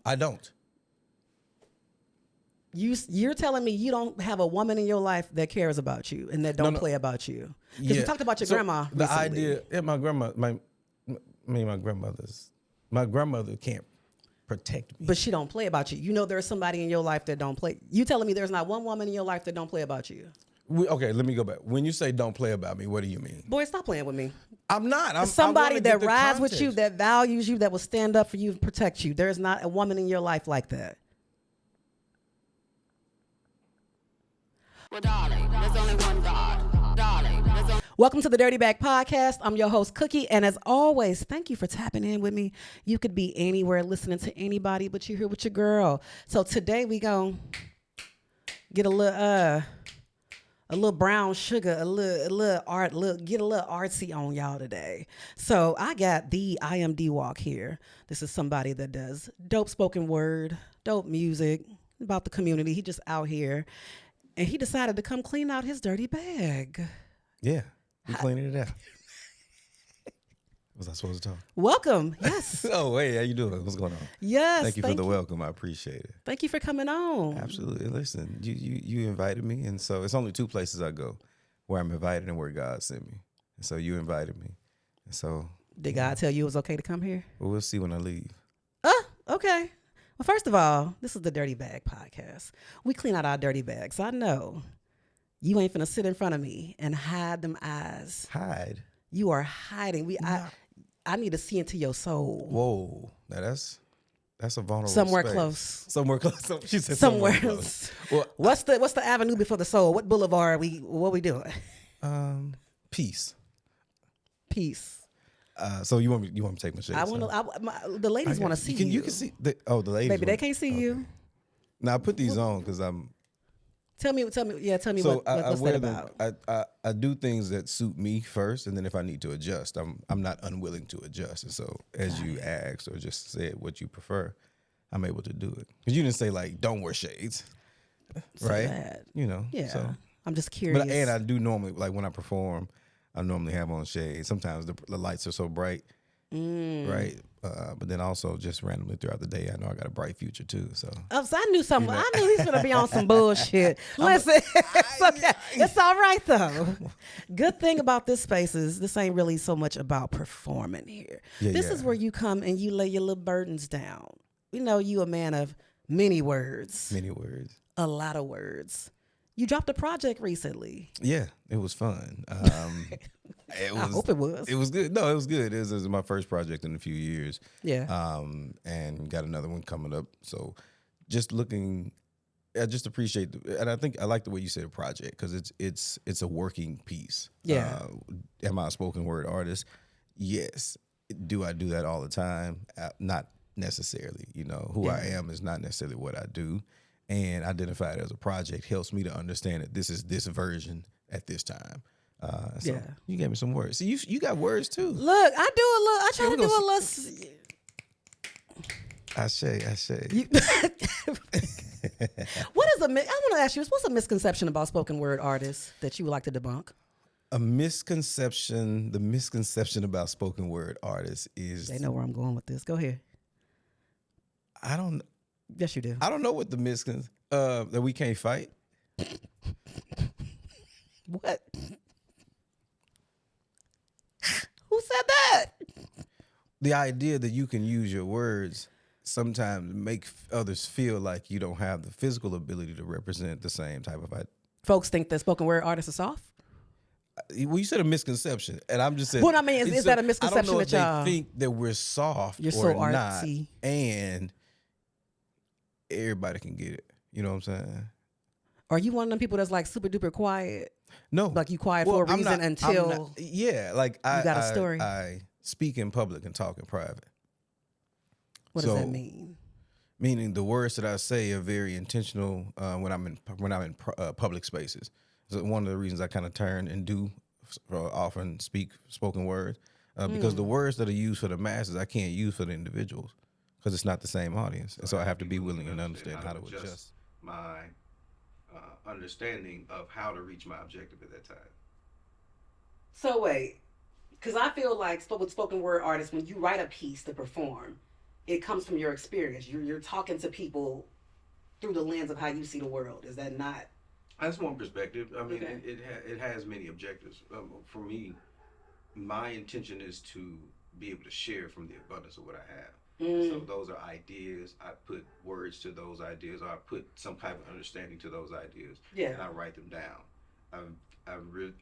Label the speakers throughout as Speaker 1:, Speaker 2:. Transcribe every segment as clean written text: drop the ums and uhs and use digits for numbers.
Speaker 1: I don't.
Speaker 2: You're telling me you don't have a woman in your life that cares about you and that don't play about you? Because you talked about your grandma recently.
Speaker 1: The idea, my grandmother can't protect me.
Speaker 2: But she don't play about you. You know there's somebody in your life that don't play. You telling me there's not one woman in your life that don't play about you?
Speaker 1: Okay, let me go back. When you say don't play about me, what do you mean?
Speaker 2: Boy, stop playing with me.
Speaker 1: I'm not. I'm
Speaker 2: somebody that rides with you, that values you, that will stand up for you and protect you. There's not a woman in your life like that.
Speaker 3: Well, darling, there's only one God. Darling, there's only...
Speaker 2: Welcome to the Dirty Bag Podcast. I'm your host, Cookie. And as always, thank you for tapping in with me. You could be anywhere listening to anybody, but you're here with your girl. So today we gonna get a little brown sugar, get a little artsy on y'all today. So I got the iamdwalk here. This is somebody that does dope spoken word, dope music about the community. He just out here. And he decided to come clean out his dirty bag.
Speaker 1: Yeah, we cleaning it out. Was I supposed to talk?
Speaker 2: Welcome. Yes.
Speaker 1: Oh, hey, how you doing? What's going on?
Speaker 2: Yes.
Speaker 1: Thank you for the welcome. I appreciate it.
Speaker 2: Thank you for coming on.
Speaker 1: Absolutely. Listen, you invited me, and so it's only two places I go, where I'm invited and where God sent me. And so you invited me. And so
Speaker 2: did God tell you it was okay to come here?
Speaker 1: Well, we'll see when I leave.
Speaker 2: Okay. Well, first of all, this is the Dirty Bag Podcast. We clean out our dirty bags. I know you ain't finna sit in front of me and hide them eyes.
Speaker 1: Hide?
Speaker 2: You are hiding. I need to see into your soul.
Speaker 1: Whoa. Now that's a vulnerable
Speaker 2: Somewhere
Speaker 1: space.
Speaker 2: Close.
Speaker 1: Somewhere close. She said
Speaker 2: somewhere
Speaker 1: close.
Speaker 2: Well, what's the avenue before the soul? What boulevard what we doing?
Speaker 1: Peace.
Speaker 2: Peace.
Speaker 1: So you want me to take my shades?
Speaker 2: The ladies want to see you.
Speaker 1: You can see the ladies.
Speaker 2: Baby, they can't see you.
Speaker 1: Now I put these on because I'm.
Speaker 2: Tell me. Yeah, tell me
Speaker 1: so
Speaker 2: what's that about.
Speaker 1: I do things that suit me first, and then if I need to adjust, I'm not unwilling to adjust. And so as you asked or just said what you prefer, I'm able to do it. Because you didn't say like don't wear shades, right?
Speaker 2: Bad.
Speaker 1: You know.
Speaker 2: Yeah.
Speaker 1: So.
Speaker 2: I'm just curious.
Speaker 1: And I do normally, like when I perform, I normally have on shades. Sometimes the lights are so bright, right? But then also just randomly throughout the day, I know I got a bright future too. So,
Speaker 2: so I knew something. I knew he's gonna be on some bullshit. Listen, it's okay. It's all right though. Good thing about this space is this ain't really so much about performing here. This is where you come and you lay your little burdens down. We know you a man of many words.
Speaker 1: Many words.
Speaker 2: A lot of words. You dropped a project recently.
Speaker 1: Yeah, it was fun. I hope
Speaker 2: it was.
Speaker 1: It was good. No, it was good. It was my first project in a few years.
Speaker 2: Yeah.
Speaker 1: And got another one coming up. So just looking, I just appreciate, and I think I like the way you said project because it's a working piece.
Speaker 2: Yeah.
Speaker 1: Am I a spoken word artist? Yes. Do I do that all the time? Not necessarily. You know, who I am is not necessarily what I do. And identify it as a project helps me to understand that this is this version at this time. So you gave me some words. See, you got words too.
Speaker 2: Look, I try to do a little.
Speaker 1: I say.
Speaker 2: What is I want to ask you, what's a misconception about spoken word artists that you would like to debunk?
Speaker 1: The misconception about spoken word artists is...
Speaker 2: They know where I'm going with this. Go ahead.
Speaker 1: I don't...
Speaker 2: Yes, you do.
Speaker 1: I don't know what the misconception... that we can't fight.
Speaker 2: What? Who said that?
Speaker 1: The idea that you can use your words sometimes make others feel like you don't have the physical ability to represent the same type of...
Speaker 2: Folks think that spoken word artists are soft?
Speaker 1: Well, you said a misconception, and I'm just saying...
Speaker 2: What I mean is that a misconception
Speaker 1: I don't know
Speaker 2: that y'all...
Speaker 1: they think that we're soft
Speaker 2: You're
Speaker 1: or
Speaker 2: so
Speaker 1: not,
Speaker 2: artsy.
Speaker 1: And everybody can get it. You know what I'm saying?
Speaker 2: Are you one of them people that's like super duper quiet?
Speaker 1: No.
Speaker 2: Like you quiet for a reason until...
Speaker 1: like
Speaker 2: you got a story?
Speaker 1: I speak in public and talk in private.
Speaker 2: What does that mean?
Speaker 1: Meaning the words that I say are very intentional when I'm in public spaces. So one of the reasons I kind of turn and do often speak spoken word because the words that are used for the masses I can't use for the individuals because it's not the same audience, and so I have to be willing and understand how to adjust my understanding of how to reach my objective at that time.
Speaker 2: So wait, because I feel like with spoken word artists, when you write a piece to perform, it comes from your experience. You're talking to people through the lens of how you see the world. Is that not?
Speaker 1: That's one perspective. I mean,
Speaker 2: Okay.
Speaker 1: it has many objectives. For me, my intention is to be able to share from the abundance of what I have. So those are ideas. I put words to those ideas, or I put some type of understanding to those ideas,
Speaker 2: Yeah.
Speaker 1: and I write them down. I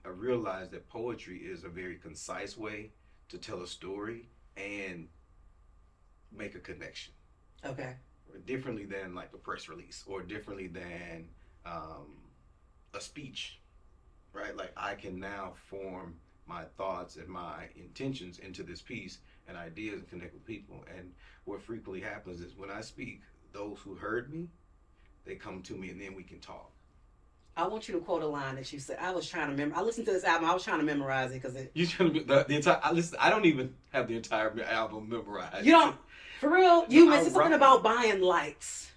Speaker 1: realized that poetry is a very concise way to tell a story and make a connection.
Speaker 2: Okay.
Speaker 1: Differently than like a press release, or differently than a speech, right? Like I can now form my thoughts and my intentions into this piece and ideas and connect with people. And what frequently happens is when I speak, those who heard me, they come to me and then we can talk.
Speaker 2: I want you to quote a line that you said. I was trying to remember. I listened to this album. I was trying to memorize it because it.
Speaker 1: You trying to be the entire? I don't even have the entire album memorized.
Speaker 2: You don't. For real, you mentioned something
Speaker 1: right.
Speaker 2: about buying likes.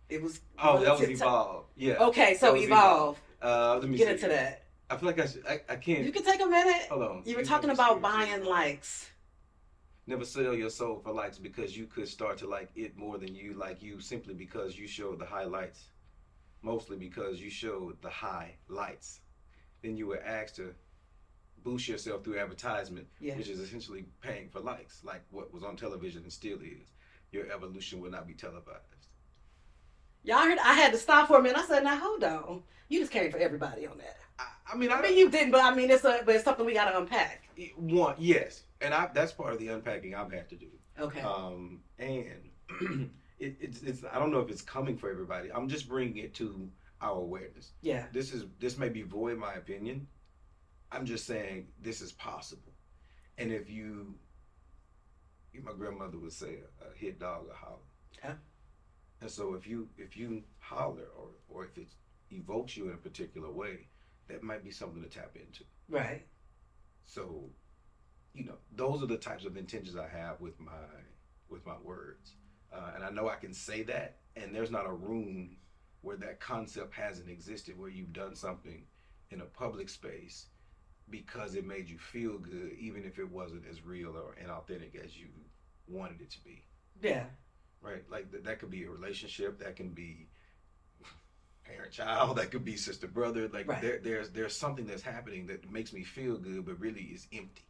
Speaker 2: It was.
Speaker 1: Oh, that was Evolve. Yeah.
Speaker 2: Okay, so Evolve.
Speaker 1: Let me
Speaker 2: Get
Speaker 1: see.
Speaker 2: into that.
Speaker 1: I feel like I can't.
Speaker 2: You can take a minute.
Speaker 1: Hold on.
Speaker 2: You were talking about buying likes.
Speaker 1: Never sell your soul for likes, because you could start to like it more than you like you, simply because you showed the highlights. Mostly because you showed the highlights. Then you were asked to boost yourself through advertisement, which is essentially paying for likes, like what was on television and still is. Your evolution will not be televised.
Speaker 2: Y'all heard? I had to stop for a minute. I said, "Now hold on. You just came for everybody on that."
Speaker 1: I mean,
Speaker 2: you didn't, but I mean, it's something we got to unpack.
Speaker 1: Yes, and that's part of the unpacking I've had to do.
Speaker 2: Okay.
Speaker 1: And it's I don't know if it's coming for everybody. I'm just bringing it to our awareness.
Speaker 2: Yeah.
Speaker 1: This may be void my opinion. I'm just saying this is possible. And if my grandmother would say, a hit dog will holler.
Speaker 2: Yeah.
Speaker 1: And so if you holler, or if it evokes you in a particular way, that might be something to tap into.
Speaker 2: Right.
Speaker 1: So, those are the types of intentions I have with my words. And I know I can say that, and there's not a room where that concept hasn't existed, where you've done something in a public space because it made you feel good, even if it wasn't as real or authentic as you wanted it to be.
Speaker 2: Yeah.
Speaker 1: Right? Like that could be a relationship, that can be parent-child, that could be sister-brother. Like right. There's something that's happening that makes me feel good, but really is empty.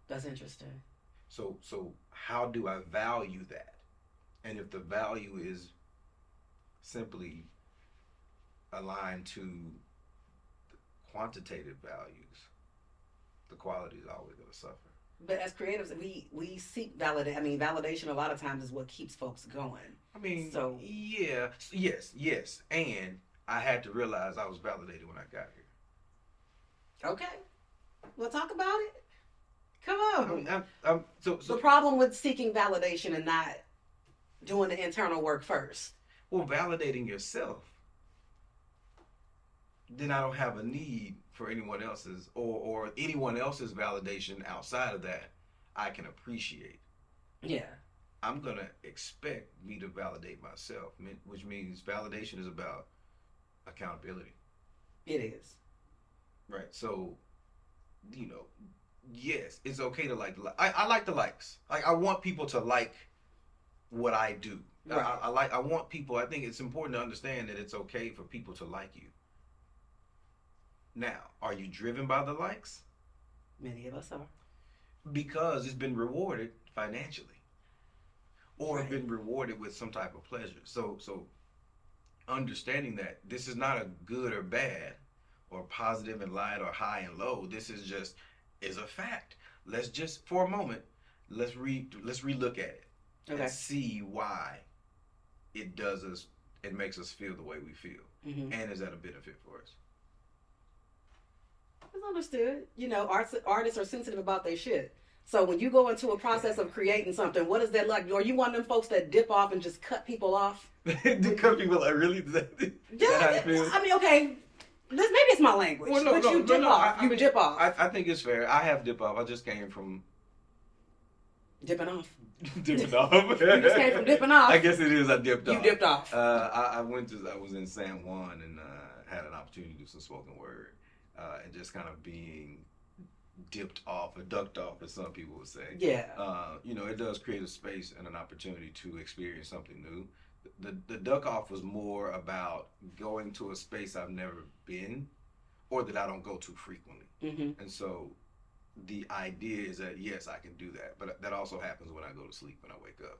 Speaker 2: That's interesting.
Speaker 1: So how do I value that? And if the value is simply aligned to the quantitative values, the quality is always going to suffer.
Speaker 2: But as creatives, we seek validation. I mean, validation a lot of times is what keeps folks going.
Speaker 1: I mean,
Speaker 2: so
Speaker 1: yes. And I had to realize I was validated when I got here.
Speaker 2: Okay. Well, talk about it. Come on.
Speaker 1: So
Speaker 2: the problem with seeking validation and not doing the internal work first.
Speaker 1: Well, validating yourself, then I don't have a need for anyone else's or anyone else's validation outside of that. I can appreciate.
Speaker 2: Yeah.
Speaker 1: I'm going to expect me to validate myself, which means validation is about accountability.
Speaker 2: It is.
Speaker 1: Right. So, yes, it's okay to like. I like the likes. Like I want people to like what I do. Right. I want people. I think it's important to understand that it's okay for people to like you. Now, are you driven by the likes?
Speaker 2: Many of us are.
Speaker 1: Because it's been rewarded financially, or
Speaker 2: right.
Speaker 1: been rewarded with some type of pleasure. So understanding that this is not a good or bad, or positive and light, or high and low. This is just is a fact. Let's just for a moment, let's relook at it and see why it makes us feel the way we feel, and is that a benefit for us?
Speaker 2: It's understood. Artists are sensitive about their shit. So when you go into a process of creating something, what is that like? Are you one of them folks that dip off and just cut people off?
Speaker 1: Cut people like really? Is that how it feels?
Speaker 2: I mean, okay. Maybe it's my language.
Speaker 1: Well,
Speaker 2: but you dip off. You dip off.
Speaker 1: I think it's fair. I have dip off. I just came from
Speaker 2: dipping off.
Speaker 1: Dipping off.
Speaker 2: You just came from dipping off.
Speaker 1: I guess it is. I dipped off.
Speaker 2: You dipped off.
Speaker 1: I was in San Juan and had an opportunity to do some spoken word, and just kind of being dipped off or ducked off, as some people would say.
Speaker 2: Yeah.
Speaker 1: It does create a space and an opportunity to experience something new. The duck off was more about going to a space I've never been or that I don't go to frequently.
Speaker 2: Mm-hmm.
Speaker 1: And so the idea is that, yes, I can do that. But that also happens when I go to sleep, when I wake up.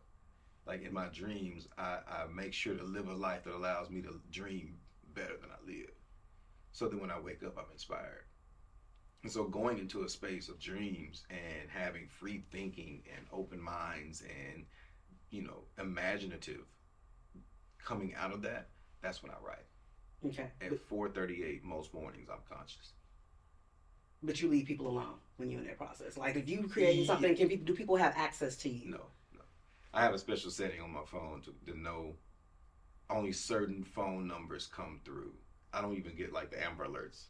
Speaker 1: Like in my dreams, I make sure to live a life that allows me to dream better than I live. So that when I wake up, I'm inspired. And so going into a space of dreams and having free thinking and open minds and, imaginative coming out of that, that's when I write.
Speaker 2: Okay.
Speaker 1: At 4:38 most mornings, I'm conscious.
Speaker 2: But you leave people alone when you're in that process. Like if you creating something, do people have access to you?
Speaker 1: No. I have a special setting on my phone to know only certain phone numbers come through. I don't even get like the Amber Alerts.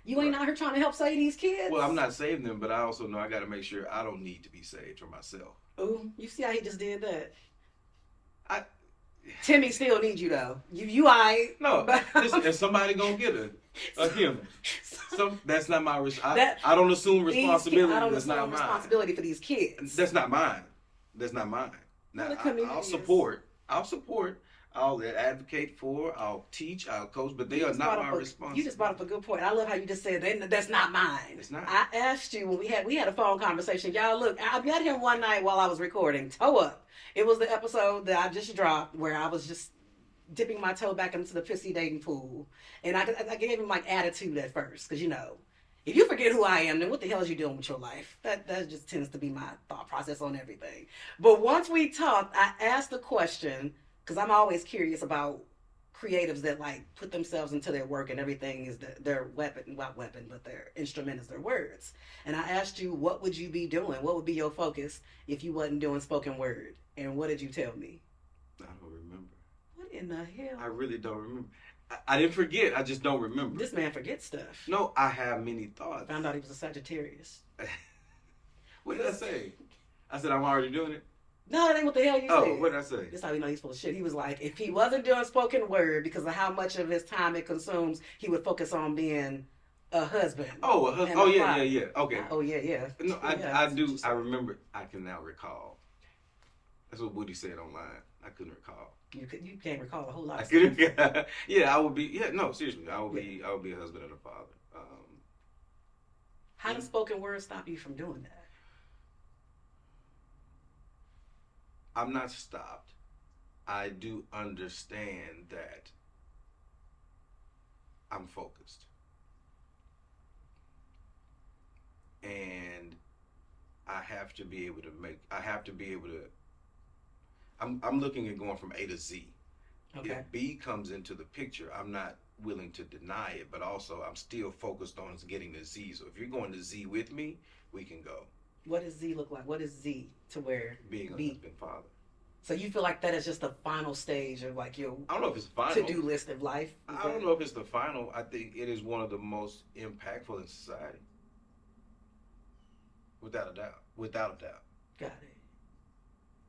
Speaker 2: You ain't out here trying to help save these kids?
Speaker 1: Well, I'm not saving them, but I also know I got to make sure I don't need to be saved for myself.
Speaker 2: Ooh, you see how he just did that?
Speaker 1: I
Speaker 2: Timmy still needs you though. You alright?
Speaker 1: No, listen, if somebody gonna get him. So that's not my I don't assume responsibility.
Speaker 2: I don't
Speaker 1: that's
Speaker 2: assume
Speaker 1: not
Speaker 2: responsibility for these kids.
Speaker 1: That's not mine. Now I'll support. I'll advocate for. I'll teach. I'll coach. But they are not my responsibility.
Speaker 2: You just brought up a good point. I love how you just said that's not mine.
Speaker 1: It's not.
Speaker 2: I asked you when we had a phone conversation. Y'all, look, I met him one night while I was recording. Toe up. It was the episode that I just dropped where I was just dipping my toe back into the pissy dating pool, and I gave him like attitude at first because if you forget who I am, then what the hell is you doing with your life? That just tends to be my thought process on everything. But once we talked, I asked the question because I'm always curious about creatives that like put themselves into their work and everything is their weapon, not weapon, but their instrument is their words. And I asked you, what would you be doing? What would be your focus if you wasn't doing spoken word? And what did you tell me?
Speaker 1: I don't remember.
Speaker 2: What in the hell?
Speaker 1: I really don't remember. I didn't forget. I just don't remember.
Speaker 2: This man forgets stuff.
Speaker 1: No, I have many thoughts.
Speaker 2: Found out he was a Sagittarius.
Speaker 1: What did I say? I said I'm already doing it.
Speaker 2: No, that ain't what the hell you said.
Speaker 1: Oh, what did I say?
Speaker 2: This how we know he's full of shit. He was like, if he wasn't doing spoken word because of how much of his time it consumes, he would focus on being a husband.
Speaker 1: Oh, a husband. Oh, yeah. Okay.
Speaker 2: Oh, yeah.
Speaker 1: No, I do. I remember. I can now recall. That's what Woody said online. I couldn't recall.
Speaker 2: You can't recall a whole lot.
Speaker 1: I couldn't. Yeah, I would be. Yeah, no, seriously, I would be a husband and a father.
Speaker 2: How does spoken word stop you from doing that?
Speaker 1: I'm not stopped. I do understand that I'm focused. And I have to be able to I'm looking at going from A to Z.
Speaker 2: Okay.
Speaker 1: If B comes into the picture, I'm not willing to deny it, but also I'm still focused on getting to Z. So if you're going to Z with me, we can go.
Speaker 2: What does Z look like? What is Z to where?
Speaker 1: Being a husband, father.
Speaker 2: So you feel like that is just the final stage of like your
Speaker 1: I don't know if it's final
Speaker 2: to-do list of life?
Speaker 1: I don't know if it's the final. I think it is one of the most impactful in society. Without a doubt.
Speaker 2: Got it.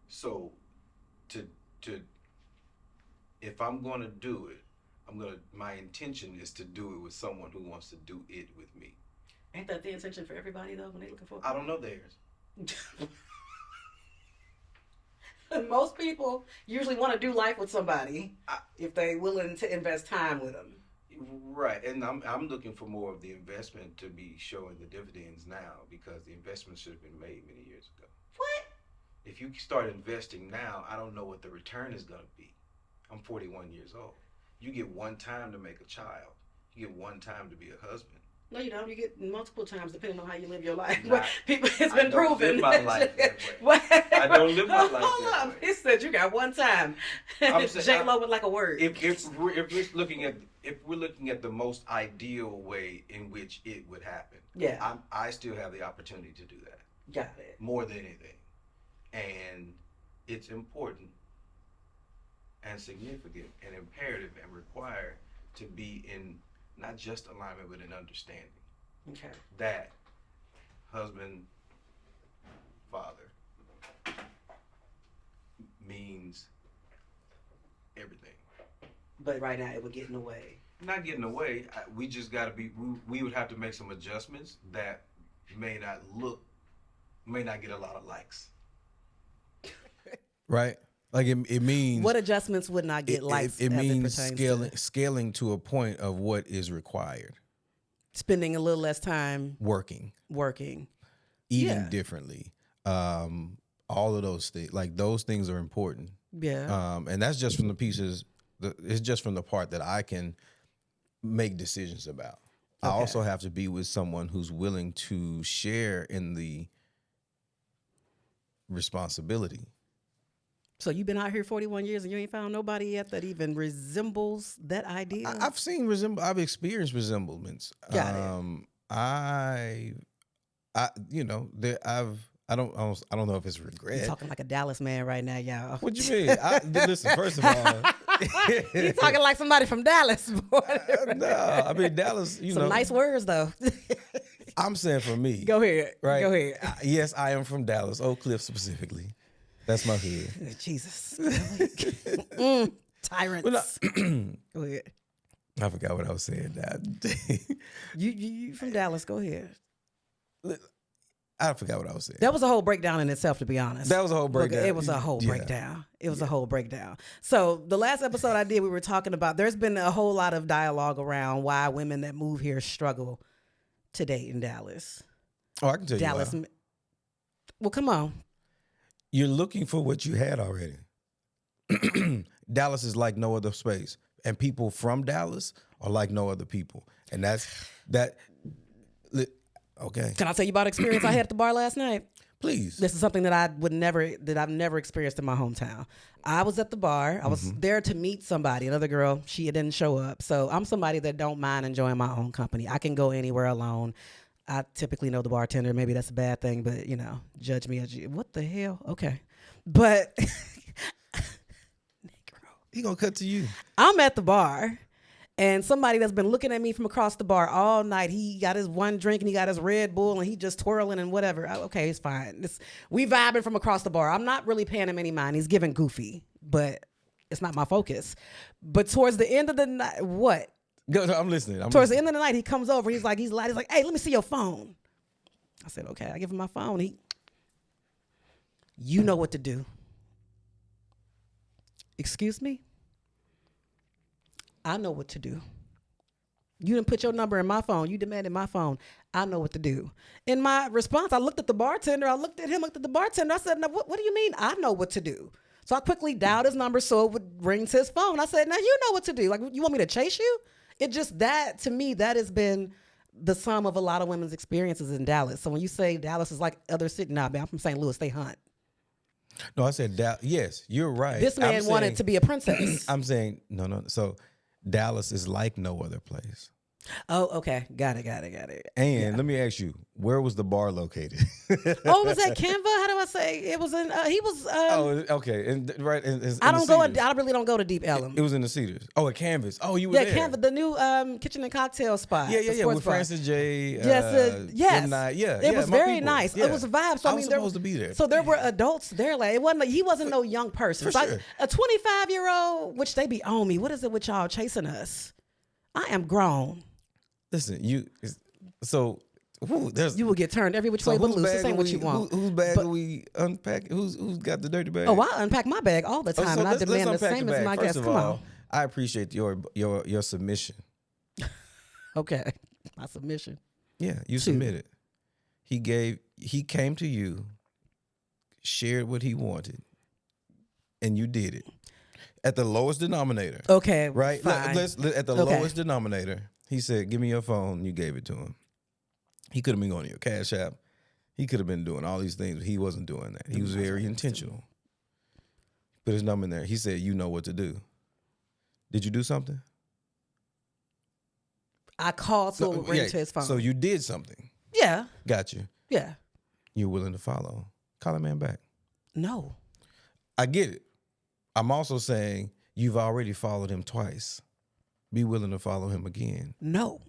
Speaker 1: So if I'm going to do it, my intention is to do it with someone who wants to do it with me.
Speaker 2: Ain't that the intention for everybody though when they looking for?
Speaker 1: I don't know theirs.
Speaker 2: Most people usually want to do life with somebody if they willing to invest time with them.
Speaker 1: Right, and I'm looking for more of the investment to be showing the dividends now because the investment should have been made many years ago.
Speaker 2: What?
Speaker 1: If you start investing now, I don't know what the return is going to be. I'm 41 years old. You get one time to make a child. You get one time to be a husband.
Speaker 2: No, you don't. You get multiple times depending on how you live your life.
Speaker 1: Nah,
Speaker 2: It's been proven.
Speaker 1: Live my life that way.
Speaker 2: What?
Speaker 1: I don't live my life
Speaker 2: Hold
Speaker 1: that
Speaker 2: up.
Speaker 1: way.
Speaker 2: He said you got one time. J-Lo would like a word.
Speaker 1: If we're looking at the most ideal way in which it would happen,
Speaker 2: yeah,
Speaker 1: I still have the opportunity to do that.
Speaker 2: Got it.
Speaker 1: More than anything, and it's important and significant and imperative and required to be in not just alignment but in understanding.
Speaker 2: Okay.
Speaker 1: That husband, father means everything.
Speaker 2: But right now it would get in the way.
Speaker 1: not getting away. We just got to be. We would have to make some adjustments that may not get a lot of likes. Right. Like it means
Speaker 2: What adjustments would not get likes?
Speaker 1: It
Speaker 2: as
Speaker 1: means
Speaker 2: pertains to
Speaker 1: scaling to a point of what is required.
Speaker 2: spending a little less time
Speaker 1: Working,
Speaker 2: working.
Speaker 1: eating differently. All of those things, like those things are important.
Speaker 2: Yeah.
Speaker 1: And that's just from the pieces. It's just from the part that I can make decisions about. I also have to be with someone who's willing to share in the responsibility.
Speaker 2: So you've been out here 41 years and you ain't found nobody yet that even resembles that idea?
Speaker 1: I've experienced resemblance.
Speaker 2: Got it.
Speaker 1: I don't know if it's regret.
Speaker 2: You're talking like a Dallas man right now, y'all.
Speaker 1: What you mean? Listen, first of all,
Speaker 2: You're talking like somebody from Dallas, boy.
Speaker 1: no, I mean Dallas.
Speaker 2: Some nice words though.
Speaker 1: I'm saying for me.
Speaker 2: Go ahead.
Speaker 1: Right.
Speaker 2: Go ahead.
Speaker 1: Yes, I am from Dallas, Oak Cliff specifically. That's my hood.
Speaker 2: Jesus. Tyrants. Go ahead.
Speaker 1: I forgot what I was saying.
Speaker 2: You from Dallas? Go ahead.
Speaker 1: I forgot what I was saying.
Speaker 2: That was a whole breakdown in itself, to be honest.
Speaker 1: That was a whole breakdown.
Speaker 2: It was a whole breakdown. It was a whole breakdown. So the last episode I did, we were talking about, there's been a whole lot of dialogue around why women that move here struggle to date in Dallas.
Speaker 1: Oh, I can tell
Speaker 2: Dallas.
Speaker 1: you why.
Speaker 2: Well, come on.
Speaker 1: You're looking for what you had already. Dallas is like no other space. And people from Dallas are like no other people. And that's that. Okay.
Speaker 2: Can I tell you about an experience I had at the bar last night?
Speaker 1: Please.
Speaker 2: This is something that I've never experienced in my hometown. I was at the bar. I was there to meet somebody, another girl. She didn't show up. So I'm somebody that don't mind enjoying my own company. I can go anywhere alone. I typically know the bartender. Maybe that's a bad thing, but judge me as you. What the hell? Okay. But
Speaker 1: He gonna cut to you.
Speaker 2: I'm at the bar. And somebody that's been looking at me from across the bar all night, he got his one drink and he got his Red Bull and he just twirling and whatever. Okay, it's fine. We vibing from across the bar. I'm not really paying him any mind. He's giving goofy, but it's not my focus. But towards the end of the night, what?
Speaker 1: Go, I'm listening.
Speaker 2: The end of the night, he comes over. He's like, hey, let me see your phone. I said, okay. I give him my phone. You know what to do. Excuse me? I know what to do. You didn't put your number in my phone. You demanded my phone. I know what to do. In my response, I looked at the bartender. I looked at him, looked at the bartender. I said, now, what do you mean I know what to do? So I quickly dialed his number so it would ring to his phone. I said, now you know what to do. Like, you want me to chase you? It just, to me, that has been the sum of a lot of women's experiences in Dallas. So when you say Dallas is like other cities, I'm from St. Louis, they hunt.
Speaker 1: No, I said Dallas. Yes, you're right.
Speaker 2: This man wanted to be a princess.
Speaker 1: I'm saying, no. So Dallas is like no other place.
Speaker 2: Oh, okay. Got it.
Speaker 1: And let me ask you, where was the bar located?
Speaker 2: Oh, was that Canva? How do I say? It was in. He was.
Speaker 1: Okay. And right.
Speaker 2: I really don't go to Deep Ellum.
Speaker 1: It was in the Cedars. Oh, at Canvas. Oh, you were there.
Speaker 2: Yeah, Canva, the new kitchen and cocktail spot.
Speaker 1: Yeah. With Francis J.
Speaker 2: Yes.
Speaker 1: Night.
Speaker 2: It was very nice. Yeah. It was a vibe. So
Speaker 1: I was supposed to be there.
Speaker 2: So there were adults there. Like he wasn't no young person.
Speaker 1: For sure.
Speaker 2: A 25-year-old, which they be on me. What is it with y'all chasing us? I am grown.
Speaker 1: Listen, you
Speaker 2: will get turned every which way but loose. This ain't what you want.
Speaker 1: Whose bag are we unpacking? Who's got the dirty bag?
Speaker 2: Oh, I unpack my bag all the time, and I demand the same as my guests. Come on.
Speaker 1: I appreciate your submission.
Speaker 2: Okay, my submission.
Speaker 1: Yeah, you submitted. He came to you, shared what he wanted, and you did it at the lowest denominator.
Speaker 2: Okay,
Speaker 1: right?
Speaker 2: Fine.
Speaker 1: Let's at the lowest denominator. He said, "Give me your phone." You gave it to him. He could have been going to your Cash App. He could have been doing all these things, but he wasn't doing that. He was very intentional. Put his number in there. He said, "You know what to do." Did you do something?
Speaker 2: I called so it would ring to his phone.
Speaker 1: So you did something.
Speaker 2: Yeah.
Speaker 1: Got you.
Speaker 2: Yeah.
Speaker 1: You're willing to follow. Call a man back.
Speaker 2: No.
Speaker 1: I get it. I'm also saying you've already followed him twice. Be willing to follow him again.
Speaker 2: No.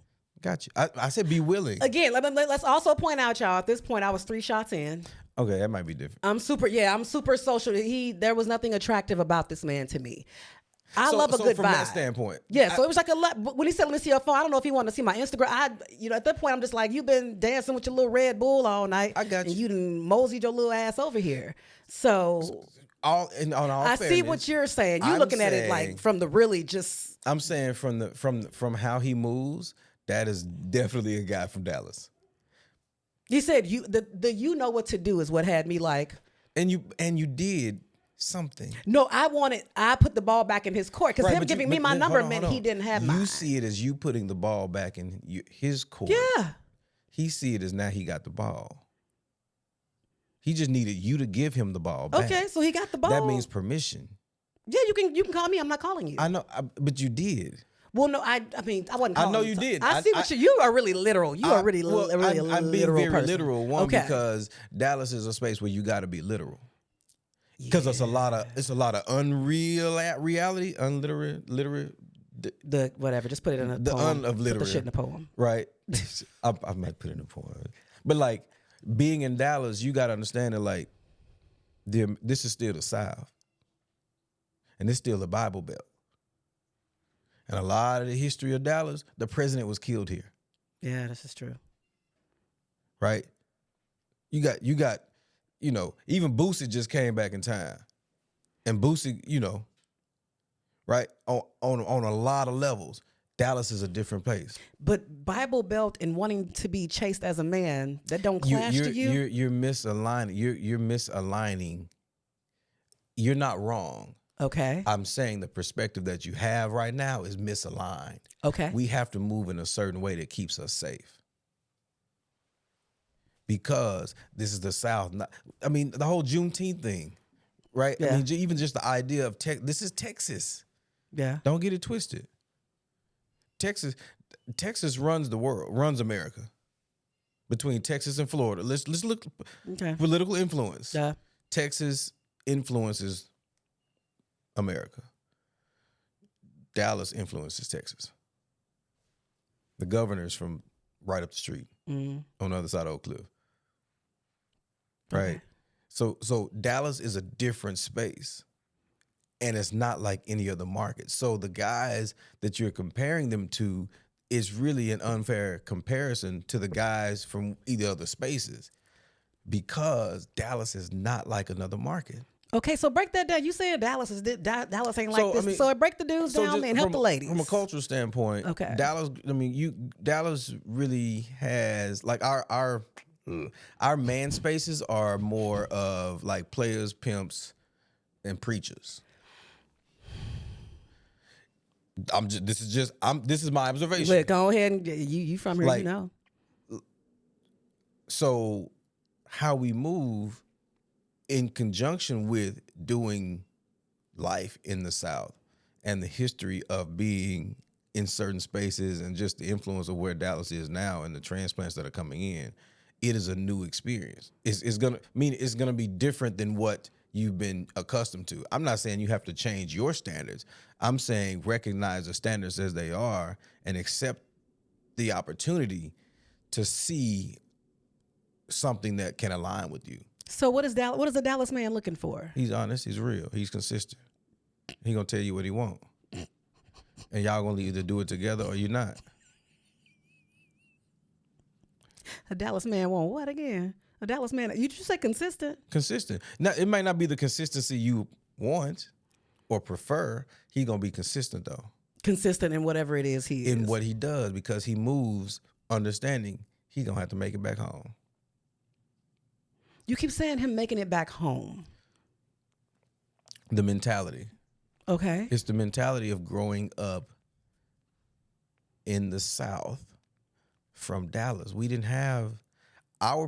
Speaker 1: Got you. I said be willing.
Speaker 2: Again, let's also point out, y'all, at this point, I was 3 shots in.
Speaker 1: Okay, that might be different.
Speaker 2: I'm super social. There was nothing attractive about this man to me. I love a good
Speaker 1: from
Speaker 2: vibe.
Speaker 1: that standpoint.
Speaker 2: Yeah, so it was like a lot. When he said, "Let me see your phone," I don't know if he wanted to see my Instagram. At that point, I'm just like, "You've been dancing with your little Red Bull all night.
Speaker 1: I got
Speaker 2: and
Speaker 1: you.
Speaker 2: you done moseyed your little ass over here." So
Speaker 1: On all
Speaker 2: I see
Speaker 1: fairness,
Speaker 2: what you're saying. You're
Speaker 1: I'm
Speaker 2: looking at it
Speaker 1: saying-
Speaker 2: like from the really just.
Speaker 1: I'm saying from how he moves, that is definitely a guy from Dallas.
Speaker 2: You said the you know what to do is what had me like.
Speaker 1: And you did something.
Speaker 2: No, I put the ball back in his court because
Speaker 1: Right,
Speaker 2: him
Speaker 1: but
Speaker 2: giving me my
Speaker 1: hold
Speaker 2: number
Speaker 1: on,
Speaker 2: meant
Speaker 1: hold
Speaker 2: he
Speaker 1: on.
Speaker 2: didn't have mine.
Speaker 1: You see it as you putting the ball back in his court.
Speaker 2: Yeah.
Speaker 1: He see it as now he got the ball. He just needed you to give him the ball back.
Speaker 2: Okay, so he got the ball.
Speaker 1: That means permission.
Speaker 2: Yeah, you can call me. I'm not calling you.
Speaker 1: I know, but you did.
Speaker 2: Well, no, I mean, I wasn't.
Speaker 1: I
Speaker 2: Calling
Speaker 1: know you did.
Speaker 2: I see what you are really literal. You are really, really a
Speaker 1: I'm being
Speaker 2: literal
Speaker 1: very
Speaker 2: person.
Speaker 1: literal. One,
Speaker 2: okay.
Speaker 1: because Dallas is a space where you got to be literal. Because it's a lot of unreal reality, unliterate.
Speaker 2: The whatever, just put it in a
Speaker 1: The
Speaker 2: poem.
Speaker 1: un of
Speaker 2: Put
Speaker 1: literary.
Speaker 2: the shit in a poem.
Speaker 1: Right. I might put it in a poem. But like being in Dallas, you got to understand that like this is still the South. And it's still the Bible Belt. And a lot of the history of Dallas, the president was killed here.
Speaker 2: Yeah, this is true.
Speaker 1: Right? You got, even Boosie just came back in time. And Boosie, right, on a lot of levels, Dallas is a different place.
Speaker 2: But Bible Belt and wanting to be chased as a man, that don't clash to you?
Speaker 1: You're misaligning. You're misaligning. You're not wrong.
Speaker 2: Okay.
Speaker 1: I'm saying the perspective that you have right now is misaligned.
Speaker 2: Okay.
Speaker 1: We have to move in a certain way that keeps us safe. Because this is the South. The whole Juneteenth thing, right?
Speaker 2: Yeah.
Speaker 1: Even just the idea of this is Texas.
Speaker 2: Yeah.
Speaker 1: Don't get it twisted. Texas runs the world, runs America. Between Texas and Florida. Let's look political influence.
Speaker 2: Yeah.
Speaker 1: Texas influences America. Dallas influences Texas. The governor's from right up the street on the other side of Oak Cliff. Right?
Speaker 2: Okay.
Speaker 1: So Dallas is a different space. And it's not like any other market. So the guys that you're comparing them to is really an unfair comparison to the guys from either other spaces because Dallas is not like another market.
Speaker 2: Okay, so break that down. You said Dallas ain't like this. So break the dudes down, man. Help the ladies.
Speaker 1: From a cultural standpoint,
Speaker 2: okay.
Speaker 1: Dallas really has like our man spaces are more of like players, pimps, and preachers. This is my observation.
Speaker 2: Look, go ahead and you from here,
Speaker 1: like, So how we move in conjunction with doing life in the South and the history of being in certain spaces and just the influence of where Dallas is now and the transplants that are coming in, it is a new experience. It's gonna be different than what you've been accustomed to. I'm not saying you have to change your standards. I'm saying recognize the standards as they are and accept the opportunity to see something that can align with you.
Speaker 2: So what is a Dallas man looking for?
Speaker 1: He's honest, he's real, he's consistent. He gonna tell you what he want. And y'all gonna either do it together or you're not.
Speaker 2: A Dallas man want what again? A Dallas man, you just say consistent?
Speaker 1: Consistent. Now, it might not be the consistency you want or prefer. He gonna be consistent though.
Speaker 2: Consistent in whatever it is he is.
Speaker 1: In what he does, because he moves understanding he gonna have to make it back home.
Speaker 2: You keep saying him making it back home.
Speaker 1: The mentality.
Speaker 2: Okay.
Speaker 1: It's the mentality of growing up in the South from Dallas. We didn't have our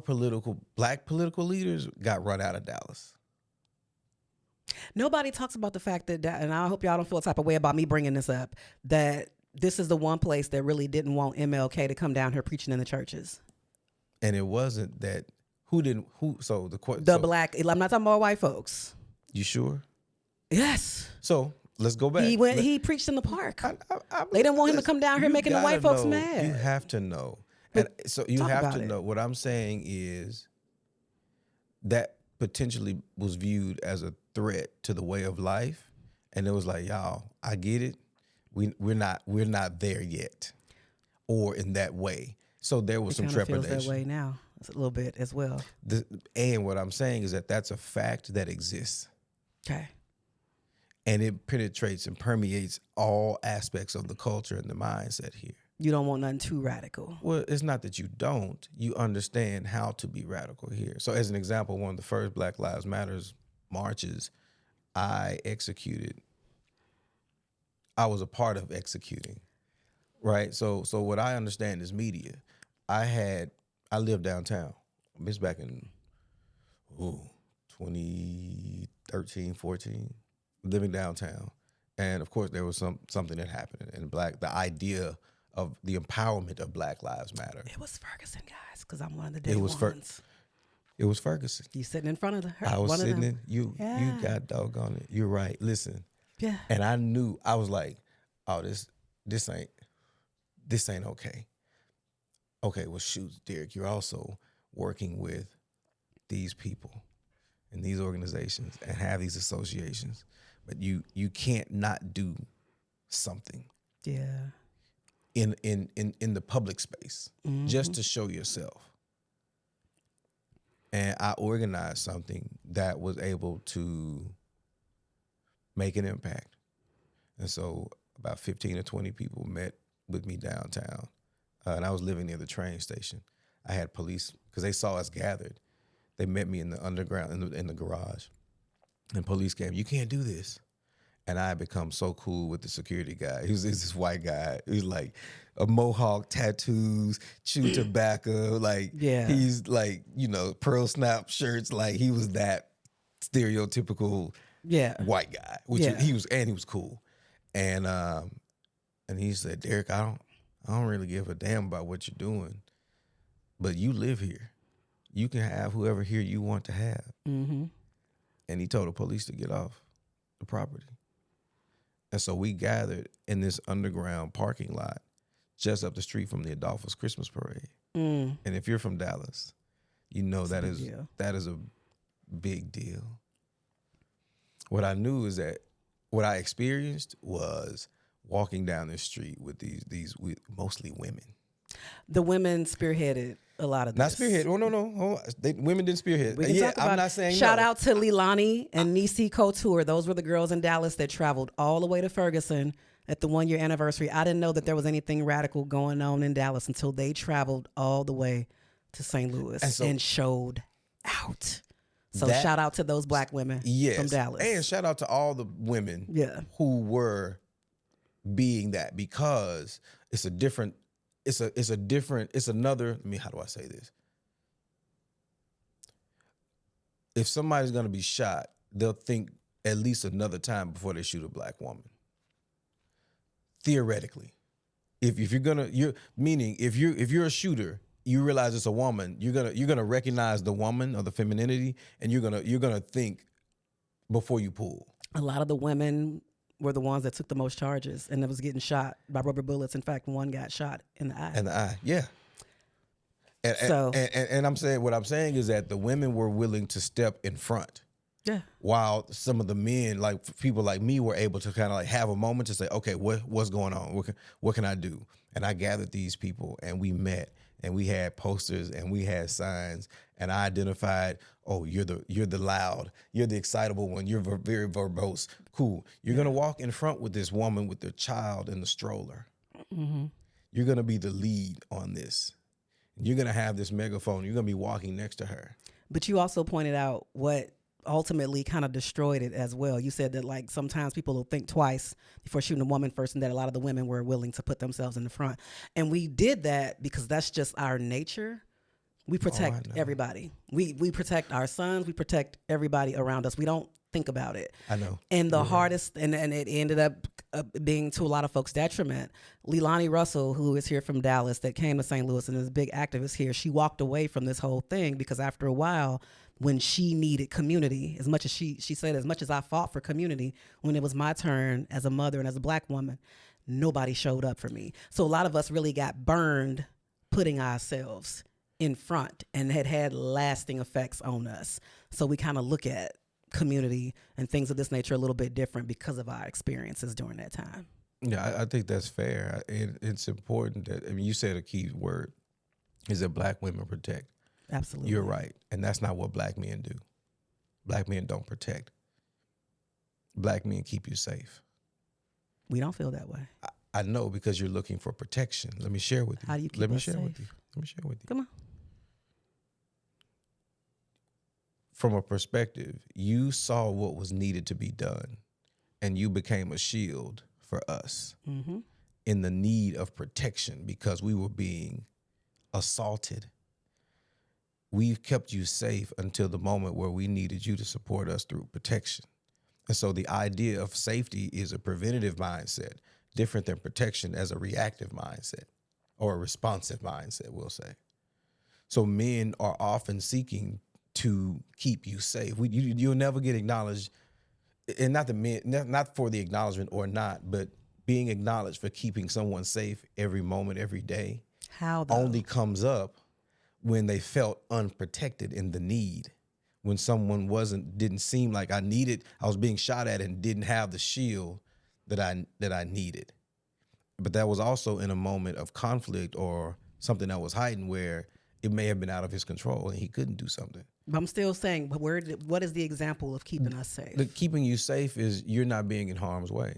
Speaker 1: black political leaders got run out of Dallas.
Speaker 2: Nobody talks about the fact that, and I hope y'all don't feel a type of way about me bringing this up, that this is the one place that really didn't want MLK to come down here preaching in the churches.
Speaker 1: And it wasn't that
Speaker 2: black, I'm not talking about white folks.
Speaker 1: You sure?
Speaker 2: Yes.
Speaker 1: So let's go back.
Speaker 2: He preached in the park. They didn't want him to come down here making the white folks mad.
Speaker 1: You have to know. And so you have to know. What I'm saying is that potentially was viewed as a threat to the way of life And it was like, y'all, I get it. We're not there yet, or in that way. So there was some
Speaker 2: It kind of
Speaker 1: trepidation.
Speaker 2: feels that way now. It's a little bit as well.
Speaker 1: And what I'm saying is that that's a fact that exists.
Speaker 2: Okay.
Speaker 1: And it penetrates and permeates all aspects of the culture and the mindset here.
Speaker 2: You don't want nothing too radical.
Speaker 1: Well, it's not that you don't. You understand how to be radical here. So as an example, one of the first Black Lives Matters marches I executed, I was a part of executing, right? So what I understand is media. I lived downtown. This back in 2013, 14, living downtown. And of course there was something that happened in the idea of the empowerment of Black Lives Matter.
Speaker 2: It was Ferguson, guys, because I'm one of the day ones.
Speaker 1: It was Ferguson.
Speaker 2: You sitting in front of her.
Speaker 1: I was
Speaker 2: one
Speaker 1: sitting
Speaker 2: of
Speaker 1: in.
Speaker 2: them.
Speaker 1: You got doggone it. You're right. Listen.
Speaker 2: Yeah.
Speaker 1: And I knew, I was like, oh, this ain't okay. Okay, well, shoot, Derrick, you're also working with these people and these organizations and have these associations, but you can't not do something.
Speaker 2: Yeah.
Speaker 1: In the public space, just to show yourself. And I organized something that was able to make an impact. And so about 15 or 20 people met with me downtown. And I was living near the train station. I had police, because they saw us gathered. They met me in the underground, in the garage. And police came, you can't do this. And I had become so cool with the security guy. He was this white guy. He was like a mohawk, tattoos, chew tobacco. Like, he's like, pearl snap shirts. Like, he was that stereotypical white guy. He was cool. And he said, Derrick, I don't really give a damn about what you're doing, but you live here. You can have whoever here you want to have. Mm-hmm. And he told the police to get off the property. And so we gathered in this underground parking lot just up the street from the Adolphus Christmas Parade. And if you're from Dallas, you know that is a big deal. What I knew is that what I experienced was walking down the street with these mostly women.
Speaker 2: The women spearheaded a lot of this.
Speaker 1: Not spearhead. Oh, no. Women didn't spearhead.
Speaker 2: We can talk about
Speaker 1: I'm not saying
Speaker 2: Shout out to Leilani and Nisi Couture. Those were the girls in Dallas that traveled all the way to Ferguson at the 1-year anniversary. I didn't know that there was anything radical going on in Dallas until they traveled all the way to St. Louis and showed out. So shout out to those Black women from Dallas.
Speaker 1: And shout out to all the women who were being that, because it's another, how do I say this? If somebody's going to be shot, they'll think at least another time before they shoot a Black woman. Theoretically. If you're a shooter, you realize it's a woman, you're gonna recognize the woman or the femininity, and you're gonna think before you pull.
Speaker 2: A lot of the women were the ones that took the most charges and that was getting shot by rubber bullets. In fact, one got shot in the eye.
Speaker 1: In the eye, yeah. And I'm saying, what I'm saying is that the women were willing to step in front.
Speaker 2: Yeah.
Speaker 1: While some of the men, like people like me, were able to kind of like have a moment to say, okay, what's going on? What can I do? And I gathered these people and we met and we had posters and we had signs and I identified, oh, you're the loud, you're the excitable one, you're very verbose. Cool. You're going to walk in front with this woman with their child in the stroller. Mm-hmm. You're going to be the lead on this. You're going to have this megaphone. You're going to be walking next to her.
Speaker 2: But you also pointed out what ultimately kind of destroyed it as well. You said that like sometimes people will think twice before shooting a woman first, and that a lot of the women were willing to put themselves in the front. And we did that because that's just our nature. We protect everybody. We protect our sons. We protect everybody around us. We don't think about it.
Speaker 1: I know.
Speaker 2: And the hardest, and it ended up being to a lot of folks' detriment. Leilani Russell, who is here from Dallas, that came to St. Louis and is a big activist here, she walked away from this whole thing because after a while, when she needed community, as much as she said, as much as I fought for community, when it was my turn as a mother and as a Black woman, nobody showed up for me. So a lot of us really got burned putting ourselves in front and had lasting effects on us. So we kind of look at community and things of this nature a little bit different because of our experiences during that time.
Speaker 1: Yeah, I think that's fair. It's important that, I mean, you said a key word is that black women protect.
Speaker 2: Absolutely.
Speaker 1: You're right. And that's not what black men do. Black men don't protect. Black men keep you safe.
Speaker 2: We don't feel that way.
Speaker 1: I know, because you're looking for protection. Let me share with you.
Speaker 2: How do you keep
Speaker 1: Let me
Speaker 2: us
Speaker 1: share with
Speaker 2: safe?
Speaker 1: you. Let me share with you.
Speaker 2: Come on.
Speaker 1: From a perspective, you saw what was needed to be done, and you became a shield for us in the need of protection because we were being assaulted. We've kept you safe until the moment where we needed you to support us through protection. And so the idea of safety is a preventative mindset, different than protection as a reactive mindset or a responsive mindset, we'll say. So men are often seeking to keep you safe. You'll never get acknowledged, and not the men, not for the acknowledgement or not, but being acknowledged for keeping someone safe every moment, every day.
Speaker 2: How though?
Speaker 1: Only comes up when they felt unprotected in the need. When someone didn't seem like I was being shot at and didn't have the shield that I needed. But that was also in a moment of conflict or something that was heightened where it may have been out of his control and he couldn't do something.
Speaker 2: But I'm still saying, but what is the example of keeping us safe?
Speaker 1: Keeping you safe is you're not being in harm's way.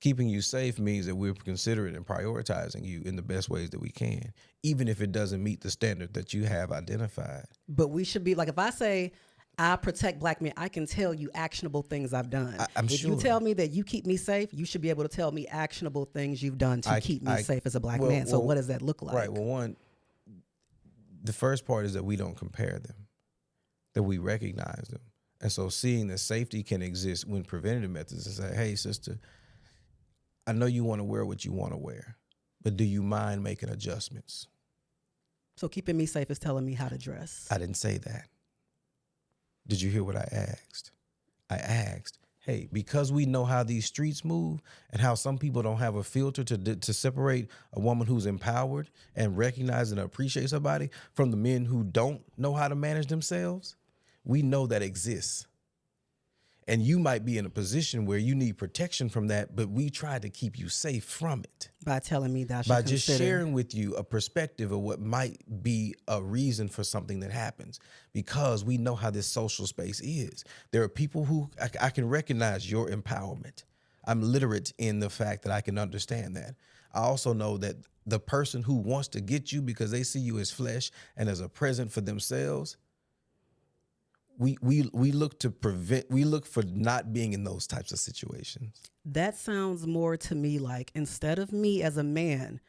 Speaker 1: Keeping you safe means that we're considering and prioritizing you in the best ways that we can, even if it doesn't meet the standard that you have identified.
Speaker 2: But we should be like, if I say I protect black men, I can tell you actionable things I've done.
Speaker 1: I'm
Speaker 2: if
Speaker 1: sure.
Speaker 2: you tell me that you keep me safe, you should be able to tell me actionable things you've done to keep me safe as a black man. So what does that look like?
Speaker 1: Right. Well, the first part is that we don't compare them, that we recognize them. And so seeing that safety can exist when preventative methods is say, hey, sister, I know you want to wear what you want to wear, but do you mind making adjustments?
Speaker 2: So keeping me safe is telling me how to dress.
Speaker 1: I didn't say that. Did you hear what I asked? I asked, hey, because we know how these streets move and how some people don't have a filter to separate a woman who's empowered and recognize and appreciate somebody from the men who don't know how to manage themselves, we know that exists. And you might be in a position where you need protection from that, but we try to keep you safe from it.
Speaker 2: By telling me that I should
Speaker 1: By just
Speaker 2: consider.
Speaker 1: sharing with you a perspective of what might be a reason for something that happens, because we know how this social space is. There are people who I can recognize your empowerment. I'm literate in the fact that I can understand that. I also know that the person who wants to get you because they see you as flesh and as a present for themselves, we look to prevent, we look for not being in those types of situations.
Speaker 2: That sounds more to me like, instead of me as a man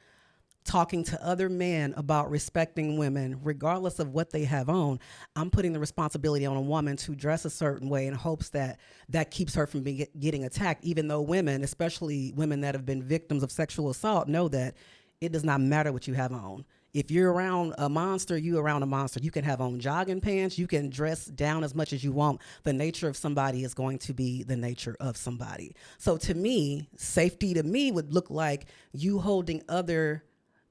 Speaker 2: talking to other men about respecting women, regardless of what they have on, I'm putting the responsibility on a woman to dress a certain way in hopes that that keeps her from getting attacked, even though women, especially women that have been victims of sexual assault, know that it does not matter what you have on. If you're around a monster, you around a monster. You can have on jogging pants. You can dress down as much as you want. The nature of somebody is going to be the nature of somebody. So to me, safety to me would look like you holding other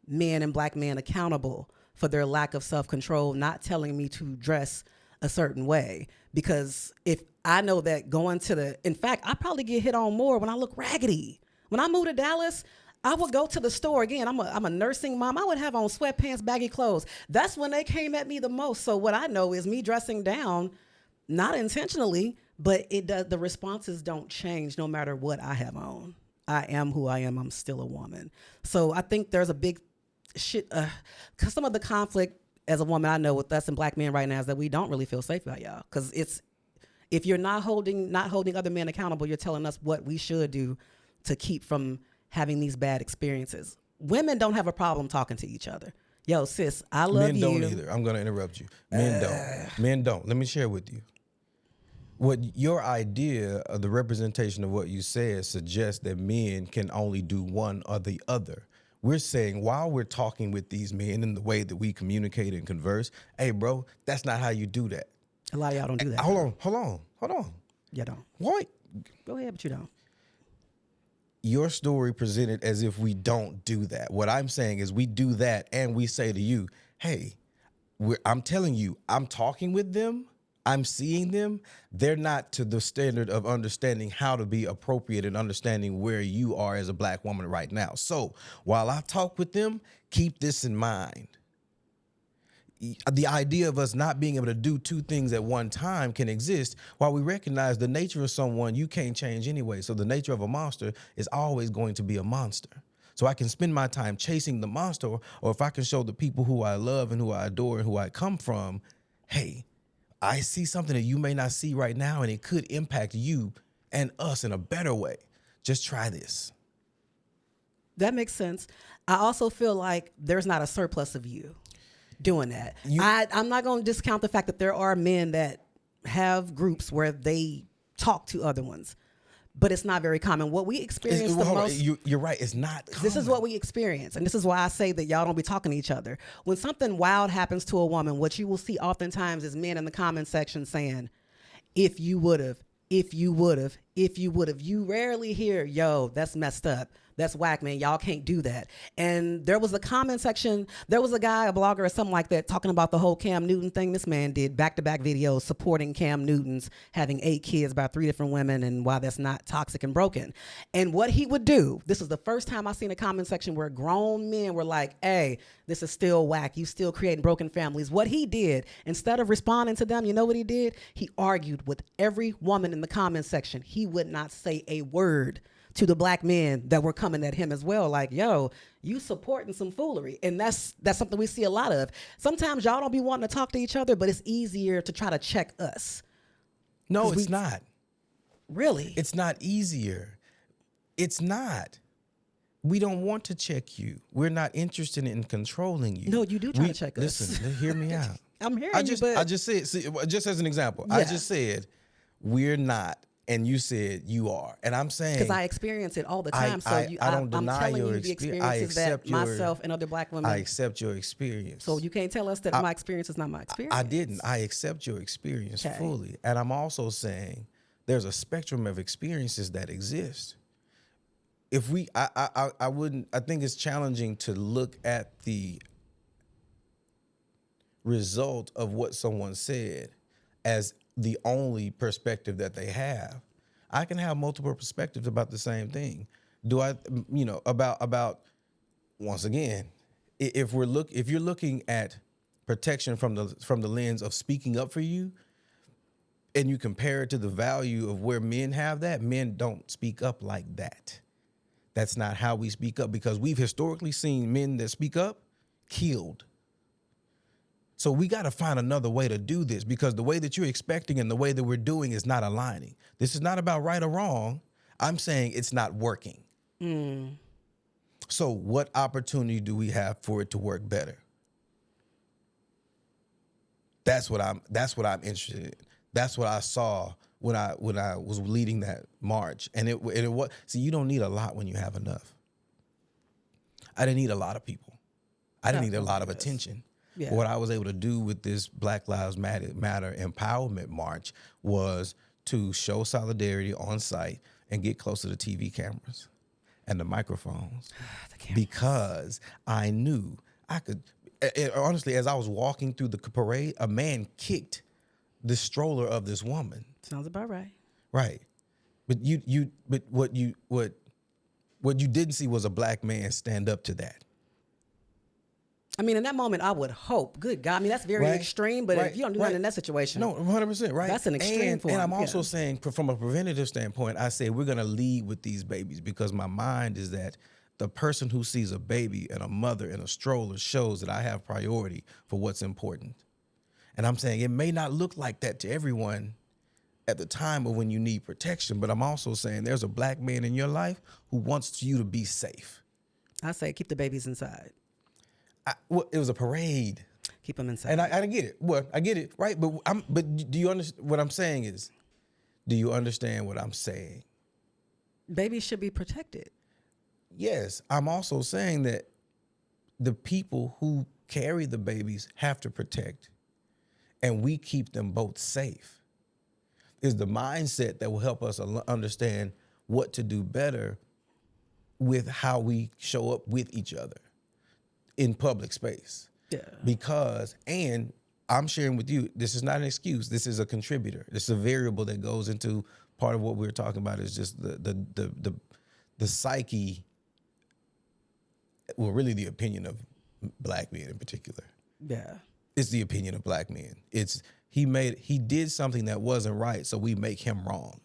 Speaker 2: men and black men accountable for their lack of self-control, not telling me to dress a certain way. Because if I know that in fact, I probably get hit on more when I look raggedy. When I moved to Dallas, I would go to the store. Again, I'm a nursing mom. I would have on sweatpants, baggy clothes. That's when they came at me the most. So what I know is me dressing down, not intentionally, but the responses don't change no matter what I have on. I am who I am. I'm still a woman. So I think there's a big shit, because some of the conflict as a woman I know with us and black men right now is that we don't really feel safe about y'all. Because if you're not holding other men accountable, you're telling us what we should do to keep from having these bad experiences. Women don't have a problem talking to each other. Yo, sis, I love you.
Speaker 1: Men don't either. I'm going to interrupt you. Men don't. Men don't. Let me share with you. What your idea of the representation of what you said suggests that men can only do one or the other. We're saying while we're talking with these men in the way that we communicate and converse, hey, bro, that's not how you do that.
Speaker 2: A lot of y'all don't do that.
Speaker 1: Hold on.
Speaker 2: You don't.
Speaker 1: What?
Speaker 2: Go ahead, but you don't.
Speaker 1: Your story presented as if we don't do that. What I'm saying is we do that, and we say to you, hey, I'm telling you, I'm talking with them I'm seeing them, they're not to the standard of understanding how to be appropriate and understanding where you are as a black woman right now. So while I talk with them, keep this in mind. The idea of us not being able to do two things at one time can exist while we recognize the nature of someone you can't change anyway. So the nature of a monster is always going to be a monster. So I can spend my time chasing the monster, or if I can show the people who I love and who I adore and who I come from, hey, I see something that you may not see right now, and it could impact you and us in a better way. Just try this.
Speaker 2: That makes sense. I also feel like there's not a surplus of you doing that. I'm not going to discount the fact that there are men that have groups where they talk to other ones, but it's not very common. What we experience the most...
Speaker 1: You're right. It's not common.
Speaker 2: This is what we experience, and this is why I say that y'all don't be talking to each other. When something wild happens to a woman, what you will see oftentimes is men in the comment section saying, if you would have, if you would have, if you would have. You rarely hear, yo, that's messed up. That's whack, man. Y'all can't do that. And there was a comment section. There was a guy, a blogger or something like that, talking about the whole Cam Newton thing. This man did back-to-back videos supporting Cam Newton's having 8 kids by 3 different women and why that's not toxic and broken. And what he would do, this is the first time I seen a comment section where grown men were like, hey, this is still whack. You still creating broken families. What he did, instead of responding to them, you know what he did? He argued with every woman in the comment section. He would not say a word to the black men that were coming at him as well. Like, yo, you supporting some foolery. And that's something we see a lot of. Sometimes y'all don't be wanting to talk to each other, but it's easier to try to check us.
Speaker 1: No, it's not.
Speaker 2: Really?
Speaker 1: It's not easier. It's not. We don't want to check you. We're not interested in controlling you.
Speaker 2: No, you do try to check us.
Speaker 1: Listen, hear me out.
Speaker 2: I'm hearing you, but...
Speaker 1: I just said, see, just as an example,
Speaker 2: Yeah.
Speaker 1: I just said, we're not. And you said you are. And I'm saying...
Speaker 2: Because I experience it all the time.
Speaker 1: I don't deny
Speaker 2: I'm telling
Speaker 1: your
Speaker 2: you the
Speaker 1: experience.
Speaker 2: experiences that myself and other black women...
Speaker 1: I accept your experience.
Speaker 2: So you can't tell us that my experience is not my experience.
Speaker 1: I didn't. I accept your experience fully. And I'm also saying there's a spectrum of experiences that exist. If we... I wouldn't... I think it's challenging to look at the result of what someone said as the only perspective that they have. I can have multiple perspectives about the same thing. Do I, about once again, if you're looking at protection from the lens of speaking up for you, and you compare it to the value of where men have that, men don't speak up like that. That's not how we speak up, because we've historically seen men that speak up killed. So we got to find another way to do this, because the way that you're expecting and the way that we're doing is not aligning. This is not about right or wrong. I'm saying it's not working. So what opportunity do we have for it to work better? That's what I'm interested in. That's what I saw when I was leading that march. And it was, see, you don't need a lot when you have enough. I didn't need a lot of people. I didn't need a lot of attention. Yeah. What I was able to do with this Black Lives Matter Empowerment March was to show solidarity on site and get close to the TV cameras and the microphones, because I knew I could. Honestly, as I was walking through the parade, a man kicked the stroller of this woman.
Speaker 2: Sounds about right.
Speaker 1: Right, but what you didn't see was a black man stand up to that.
Speaker 2: I mean, in that moment, I would hope. Good God. I mean, that's very extreme, but if you don't do nothing in that situation.
Speaker 1: No, 100%, right?
Speaker 2: That's an extreme form.
Speaker 1: And I'm also saying, from a preventative standpoint, I say we're going to lead with these babies, because my mind is that the person who sees a baby and a mother in a stroller shows that I have priority for what's important. And I'm saying it may not look like that to everyone at the time of when you need protection, but I'm also saying there's a black man in your life who wants you to be safe.
Speaker 2: I say keep the babies inside.
Speaker 1: It was a parade.
Speaker 2: Keep them inside.
Speaker 1: And I get it. Well, I get it, right? But do you understand what I'm saying is, do you understand what I'm saying?
Speaker 2: Babies should be protected.
Speaker 1: Yes. I'm also saying that the people who carry the babies have to protect, and we keep them both safe. Is the mindset that will help us understand what to do better with how we show up with each other in public space. Yeah. Because, and I'm sharing with you, this is not an excuse. This is a contributor. This is a variable that goes into part of what we're talking about is just the psyche, well, really the opinion of black men in particular.
Speaker 2: Yeah.
Speaker 1: It's the opinion of black men. It's he did something that wasn't right, so we make him wrong.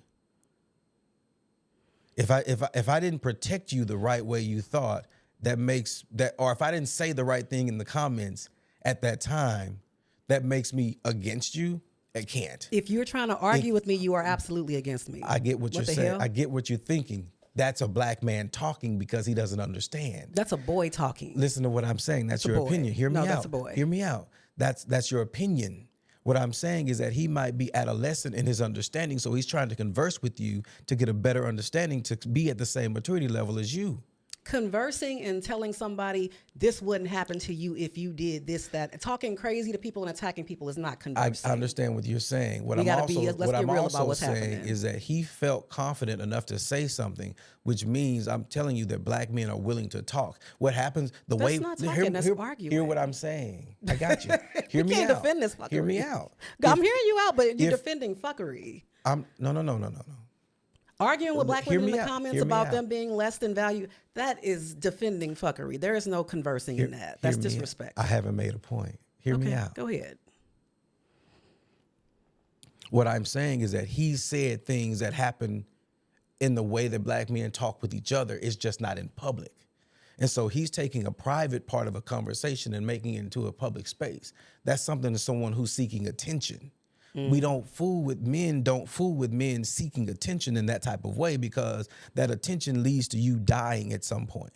Speaker 1: If I didn't protect you the right way you thought, that makes that, or if I didn't say the right thing in the comments at that time, that makes me against you. I can't.
Speaker 2: If you're trying to argue with me, you are absolutely against me.
Speaker 1: I get what you're saying.
Speaker 2: Hell?
Speaker 1: I get what you're thinking. That's a black man talking because he doesn't understand.
Speaker 2: That's a boy talking.
Speaker 1: Listen to what I'm saying. That's your opinion. Hear me out.
Speaker 2: That's a boy.
Speaker 1: Hear me out. That's your opinion. What I'm saying is that he might be adolescent in his understanding, so he's trying to converse with you to get a better understanding, to be at the same maturity level as you.
Speaker 2: Conversing and telling somebody this wouldn't happen to you if you did this, that. Talking crazy to people and attacking people is not conversing.
Speaker 1: I understand what you're saying. What
Speaker 2: let's
Speaker 1: I'm
Speaker 2: be real about
Speaker 1: also
Speaker 2: what's
Speaker 1: saying
Speaker 2: happening.
Speaker 1: is that he felt confident enough to say something, which means I'm telling you that black men are willing to talk. What happens?
Speaker 2: That's not talking, that's arguing.
Speaker 1: Hear what I'm saying. I got you. Hear me
Speaker 2: can't
Speaker 1: out.
Speaker 2: defend this fuckery.
Speaker 1: Hear me out.
Speaker 2: I'm hearing you out, but you're
Speaker 1: if-
Speaker 2: defending fuckery.
Speaker 1: No.
Speaker 2: Arguing with black
Speaker 1: Hear
Speaker 2: women in
Speaker 1: me
Speaker 2: the
Speaker 1: out.
Speaker 2: comments
Speaker 1: Hear me
Speaker 2: about
Speaker 1: out.
Speaker 2: them being less than value, that is defending fuckery. There is no conversing in that. That's
Speaker 1: Hear me out.
Speaker 2: disrespect.
Speaker 1: I haven't made a point. Hear me out.
Speaker 2: Go ahead.
Speaker 1: What I'm saying is that he said things that happen in the way that black men talk with each other. It's just not in public. And so he's taking a private part of a conversation and making it into a public space. That's something to someone who's seeking attention. We don't fool with men seeking attention in that type of way, because that attention leads to you dying at some point.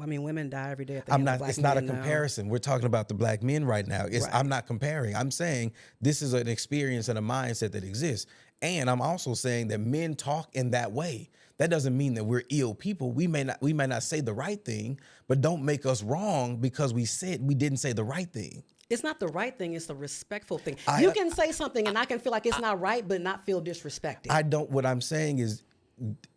Speaker 2: I mean, women die every day. At the hands of black
Speaker 1: It's not a
Speaker 2: men now.
Speaker 1: comparison. We're talking about the black men right now.
Speaker 2: Right.
Speaker 1: I'm not comparing. I'm saying this is an experience and a mindset that exists. And I'm also saying that men talk in that way. That doesn't mean that we're ill people. We may not say the right thing, but don't make us wrong because we didn't say the right thing.
Speaker 2: It's not the right thing. It's the respectful thing. You can say something and I can feel like it's not right, but not feel disrespected.
Speaker 1: What I'm saying is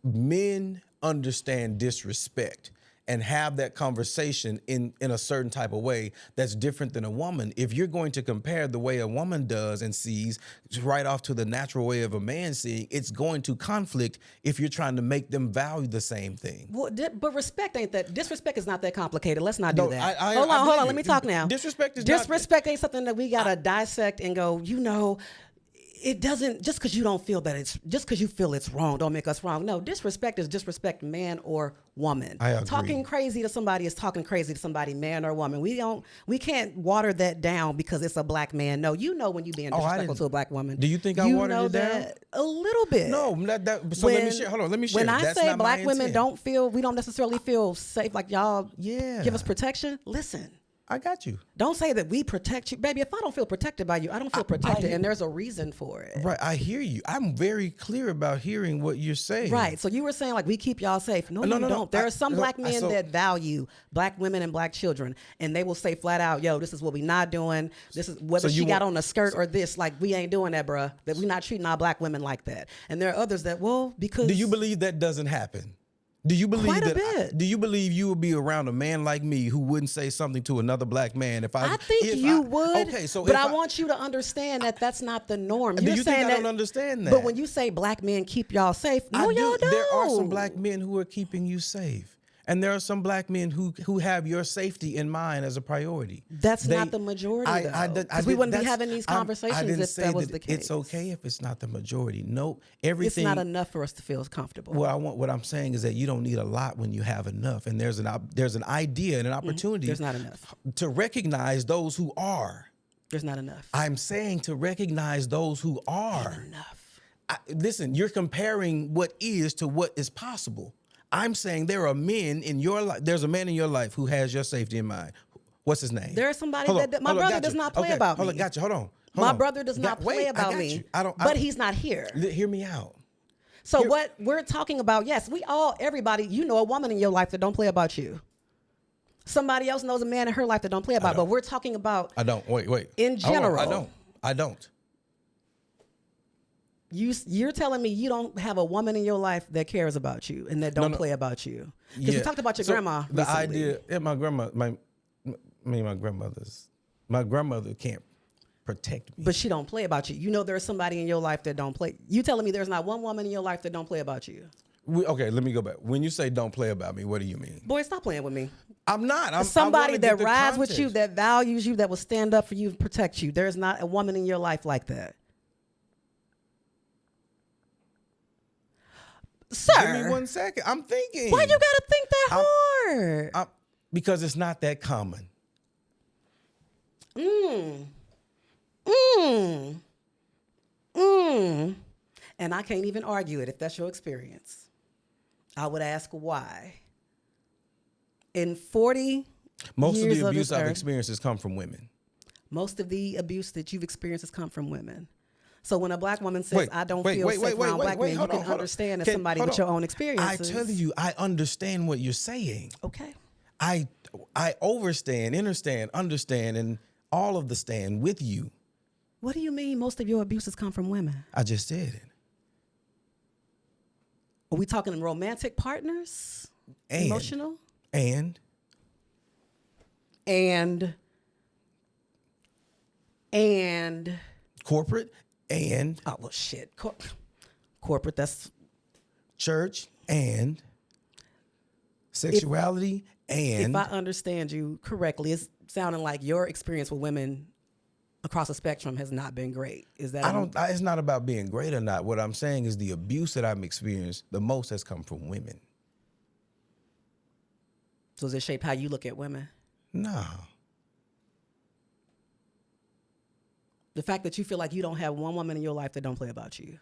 Speaker 1: men understand disrespect and have that conversation in a certain type of way that's different than a woman. If you're going to compare the way a woman does and sees right off to the natural way of a man seeing, it's going to conflict if you're trying to make them value the same thing.
Speaker 2: Well, but respect ain't that. Disrespect is not that complicated. Let's not do
Speaker 1: No,
Speaker 2: that.
Speaker 1: I
Speaker 2: Hold
Speaker 1: believe
Speaker 2: on.
Speaker 1: you.
Speaker 2: Let me talk now.
Speaker 1: Disrespect
Speaker 2: ain't something that we gotta dissect and go. It doesn't, just because you feel it's wrong, don't make us wrong. No, disrespect is disrespect, man or woman.
Speaker 1: I agree.
Speaker 2: Talking crazy to somebody is talking crazy to somebody, man or woman. We can't water that down because it's a black man. No, when you being disrespectful to a black woman.
Speaker 1: Do you think I watered it down?
Speaker 2: That a little bit.
Speaker 1: No, let me share. Hold on, let me share.
Speaker 2: When I
Speaker 1: That's
Speaker 2: say
Speaker 1: not
Speaker 2: black
Speaker 1: my
Speaker 2: women
Speaker 1: intent.
Speaker 2: we don't necessarily feel safe, like y'all
Speaker 1: Yeah.
Speaker 2: give us protection. Listen.
Speaker 1: I got you.
Speaker 2: Don't say that we protect you. Baby, if I don't feel protected by you, I don't feel protected, and there's a reason for it.
Speaker 1: Right, I hear you. I'm very clear about hearing what you're saying.
Speaker 2: Right, so you were saying, like, we keep y'all safe. No, you don't. There are some black men that value black women and black children, and they will say flat out, yo, this is what we not doing. This is whether she got on a skirt or this, like, we ain't doing that, bruh. That we not treating our black women like that. And there are others that, because...
Speaker 1: Do you believe that doesn't happen? Do you believe
Speaker 2: Quite a bit.
Speaker 1: Do you believe you would be around a man like me who wouldn't say something to another black man if I?
Speaker 2: I think you would.
Speaker 1: Okay, so
Speaker 2: but I want you to understand that that's not the norm. You're
Speaker 1: you
Speaker 2: saying
Speaker 1: think I
Speaker 2: that,
Speaker 1: don't understand that?
Speaker 2: But when you say black men keep y'all safe, no, y'all don't.
Speaker 1: There are some black men who are keeping you safe. And there are some black men who have your safety in mind as a priority.
Speaker 2: That's not the majority, though. Because we wouldn't be having these conversations if that was the case.
Speaker 1: It's okay if it's not the majority. No, everything.
Speaker 2: It's not enough for us to feel comfortable.
Speaker 1: What I'm saying is that you don't need a lot when you have enough. And there's an idea and an opportunity.
Speaker 2: There's not enough.
Speaker 1: To recognize those who are.
Speaker 2: There's not enough.
Speaker 1: I'm saying to recognize those who are.
Speaker 2: Not enough.
Speaker 1: Listen, you're comparing what is to what is possible. I'm saying there are men in your life. There's a man in your life who has your safety in mind. What's his name?
Speaker 2: There's somebody my brother does not play about me.
Speaker 1: Hold on, got you. Hold on.
Speaker 2: My brother does not play about me. But he's not here.
Speaker 1: Hear me out.
Speaker 2: So what we're talking about, yes, everybody, a woman in your life that don't play about you. Somebody else knows a man in her life that don't play about, but we're talking about.
Speaker 1: I don't. Wait.
Speaker 2: In general.
Speaker 1: I don't.
Speaker 2: You're telling me you don't have a woman in your life that cares about you and that don't play about you. Because we talked about your grandma recently.
Speaker 1: The idea, my grandmother can't protect me.
Speaker 2: But she don't play about you. You know there's somebody in your life that don't play. You telling me there's not one woman in your life that don't play about you?
Speaker 1: Okay, let me go back. When you say don't play about me, what do you mean?
Speaker 2: Boy, stop playing with me.
Speaker 1: I'm not.
Speaker 2: Somebody that rides with you, that values you, that will stand up for you and protect you. There's not a woman in your life like that. Sir.
Speaker 1: Give me 1 second. I'm thinking.
Speaker 2: Why you gotta think that hard?
Speaker 1: Because it's not that common.
Speaker 2: And I can't even argue it if that's your experience. I would ask why. In 40
Speaker 1: Most of
Speaker 2: years
Speaker 1: the abuse
Speaker 2: this
Speaker 1: I've
Speaker 2: earth,
Speaker 1: experienced has come from women.
Speaker 2: most of the abuse that you've experienced has come from women. So when a black woman says, I don't feel safe around black men, you can understand as somebody with your own experiences.
Speaker 1: I tell you, I understand what you're saying.
Speaker 2: Okay.
Speaker 1: I overstand, understand, and all of the stand with you.
Speaker 2: What do you mean most of your abuses come from women?
Speaker 1: I just said it.
Speaker 2: Are we talking romantic partners? Emotional?
Speaker 1: And corporate and
Speaker 2: oh well shit. Corporate, that's
Speaker 1: church and sexuality and
Speaker 2: if I understand you correctly, it's sounding like your experience with women across the spectrum has not been great. Is that
Speaker 1: it's not about being great or not. What I'm saying is the abuse that I've experienced the most has come from women.
Speaker 2: So does it shape how you look at women?
Speaker 1: No.
Speaker 2: The fact that you feel like you don't have one woman in your life that don't play about you.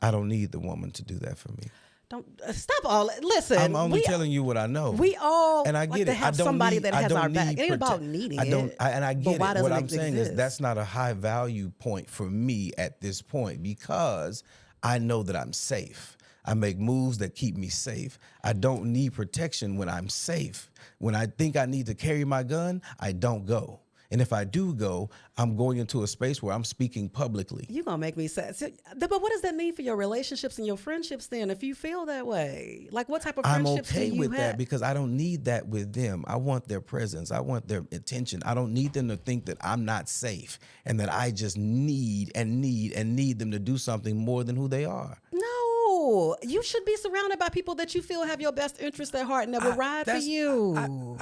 Speaker 1: I don't need the woman to do that for me.
Speaker 2: Don't stop all. Listen,
Speaker 1: I'm only telling you what I know.
Speaker 2: We all
Speaker 1: and I
Speaker 2: like
Speaker 1: get
Speaker 2: to
Speaker 1: it.
Speaker 2: have somebody that has our back. It ain't about needing it.
Speaker 1: And I get
Speaker 2: why
Speaker 1: it.
Speaker 2: doesn't
Speaker 1: What
Speaker 2: it
Speaker 1: I'm saying is
Speaker 2: exist?
Speaker 1: that's not a high value point for me at this point because I know that I'm safe. I make moves that keep me safe. I don't need protection when I'm safe. When I think I need to carry my gun, I don't go. And if I do go, I'm going into a space where I'm speaking publicly.
Speaker 2: You're going to make me sad. But what does that mean for your relationships and your friendships then if you feel that way? Like what type of friendships
Speaker 1: I'm okay
Speaker 2: do you
Speaker 1: with
Speaker 2: have?
Speaker 1: that because I don't need that with them. I want their presence. I want their attention. I don't need them to think that I'm not safe and that I just need them to do something more than who they are.
Speaker 2: No, you should be surrounded by people that you feel have your best interest at heart and that will ride for you.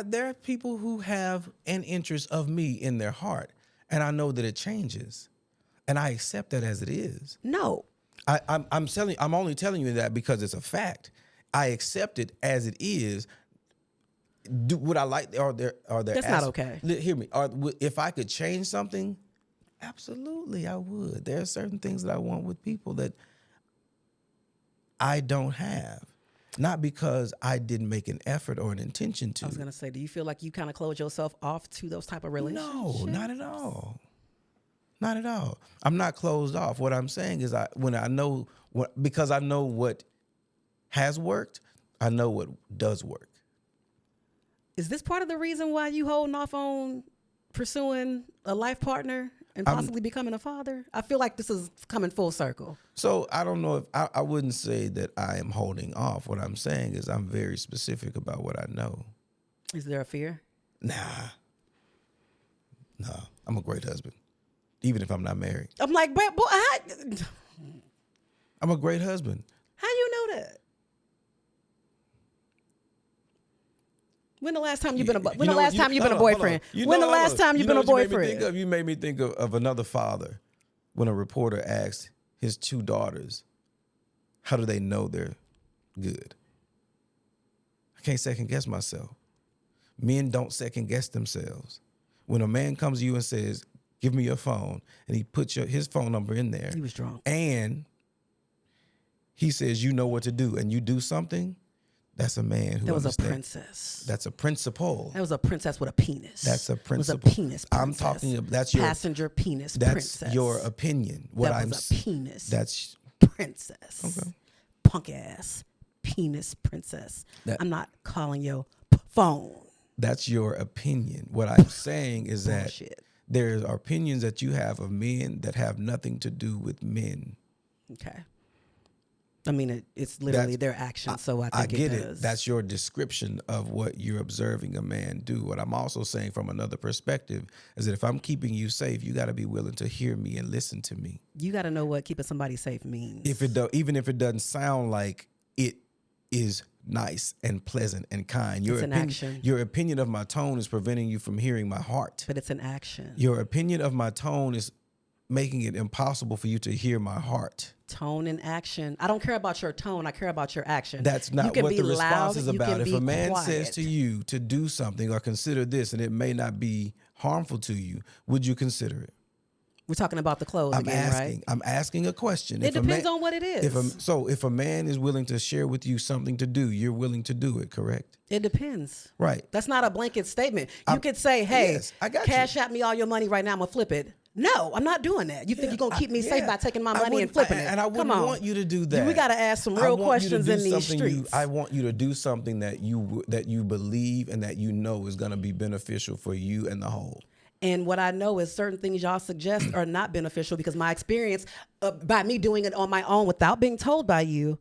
Speaker 1: There are people who have an interest of me in their heart, and I know that it changes, and I accept that as it is.
Speaker 2: No,
Speaker 1: I'm only telling you that because it's a fact. I accept it as it is. Would I like? Are there?
Speaker 2: That's not okay.
Speaker 1: Hear me. If I could change something, absolutely, I would. There are certain things that I want with people that I don't have. Not because I didn't make an effort or an intention to.
Speaker 2: I was going to say, do you feel like you kind of close yourself off to those type of relationships?
Speaker 1: No, not at all. Not at all. I'm not closed off. What I'm saying is because I know what has worked, I know what does work.
Speaker 2: Is this part of the reason why you holding off on pursuing a life partner and possibly becoming a father? I feel like this is coming full circle.
Speaker 1: So I don't know if I wouldn't say that I am holding off. What I'm saying is I'm very specific about what I know.
Speaker 2: Is there a fear?
Speaker 1: Nah. I'm a great husband, even if I'm not married.
Speaker 2: I'm like, boy,
Speaker 1: I'm a great husband.
Speaker 2: How you know that? When the last time you've been a boyfriend? When the last time you've been a boyfriend?
Speaker 1: You made me think of another father when a reporter asked his two daughters, how do they know they're good? I can't second guess myself. Men don't second guess themselves. When a man comes to you and says, give me your phone, and he puts his phone number in there.
Speaker 2: He was drunk.
Speaker 1: And he says, you know what to do, and you do something, that's a man who
Speaker 2: That was
Speaker 1: understands.
Speaker 2: a princess.
Speaker 1: That's a principal.
Speaker 2: That was a princess with a penis.
Speaker 1: That's a principal.
Speaker 2: It was a penis princess.
Speaker 1: I'm talking about that's your
Speaker 2: passenger penis
Speaker 1: that's
Speaker 2: princess.
Speaker 1: your opinion. What
Speaker 2: that
Speaker 1: I'm
Speaker 2: was a penis.
Speaker 1: That's
Speaker 2: princess.
Speaker 1: Okay.
Speaker 2: Punk ass penis princess. I'm not calling your phone.
Speaker 1: That's your opinion. What I'm saying is that
Speaker 2: Bullshit.
Speaker 1: there are opinions that you have of men that have nothing to do with men.
Speaker 2: Okay. I mean, it's literally their action, so I think
Speaker 1: get
Speaker 2: it does.
Speaker 1: That's your description of what you're observing a man do. What I'm also saying from another perspective is that if I'm keeping you safe, you got to be willing to hear me and listen to me.
Speaker 2: You got to know what keeping somebody safe means.
Speaker 1: Even if it doesn't sound like it is nice and pleasant and kind.
Speaker 2: It's an action.
Speaker 1: Your opinion of my tone is preventing you from hearing my heart.
Speaker 2: But it's an action.
Speaker 1: Your opinion of my tone is making it impossible for you to hear my heart.
Speaker 2: Tone and action. I don't care about your tone. I care about your action.
Speaker 1: That's not what the response is about. If a man says to
Speaker 2: you
Speaker 1: you to do something or consider this and it may not be harmful to you, would you consider it?
Speaker 2: We're talking about the clothes right?
Speaker 1: I'm asking a question.
Speaker 2: It depends on what it is.
Speaker 1: If a man is willing to share with you something to do, you're willing to do it, correct?
Speaker 2: It depends.
Speaker 1: Right.
Speaker 2: That's not a blanket statement. You could say, hey,
Speaker 1: yes, I got
Speaker 2: cash out me all your money right now. I'm going to flip it. No, I'm not doing that. You think you're going to keep me safe by taking my money and flipping it?
Speaker 1: And I wouldn't want you to do that.
Speaker 2: We got to ask some real questions in these streets.
Speaker 1: I want you to do something that you believe and that you know is going to be beneficial for you and the whole.
Speaker 2: And what I know is certain things y'all suggest are not beneficial because my experience by me doing it on my own without being told by you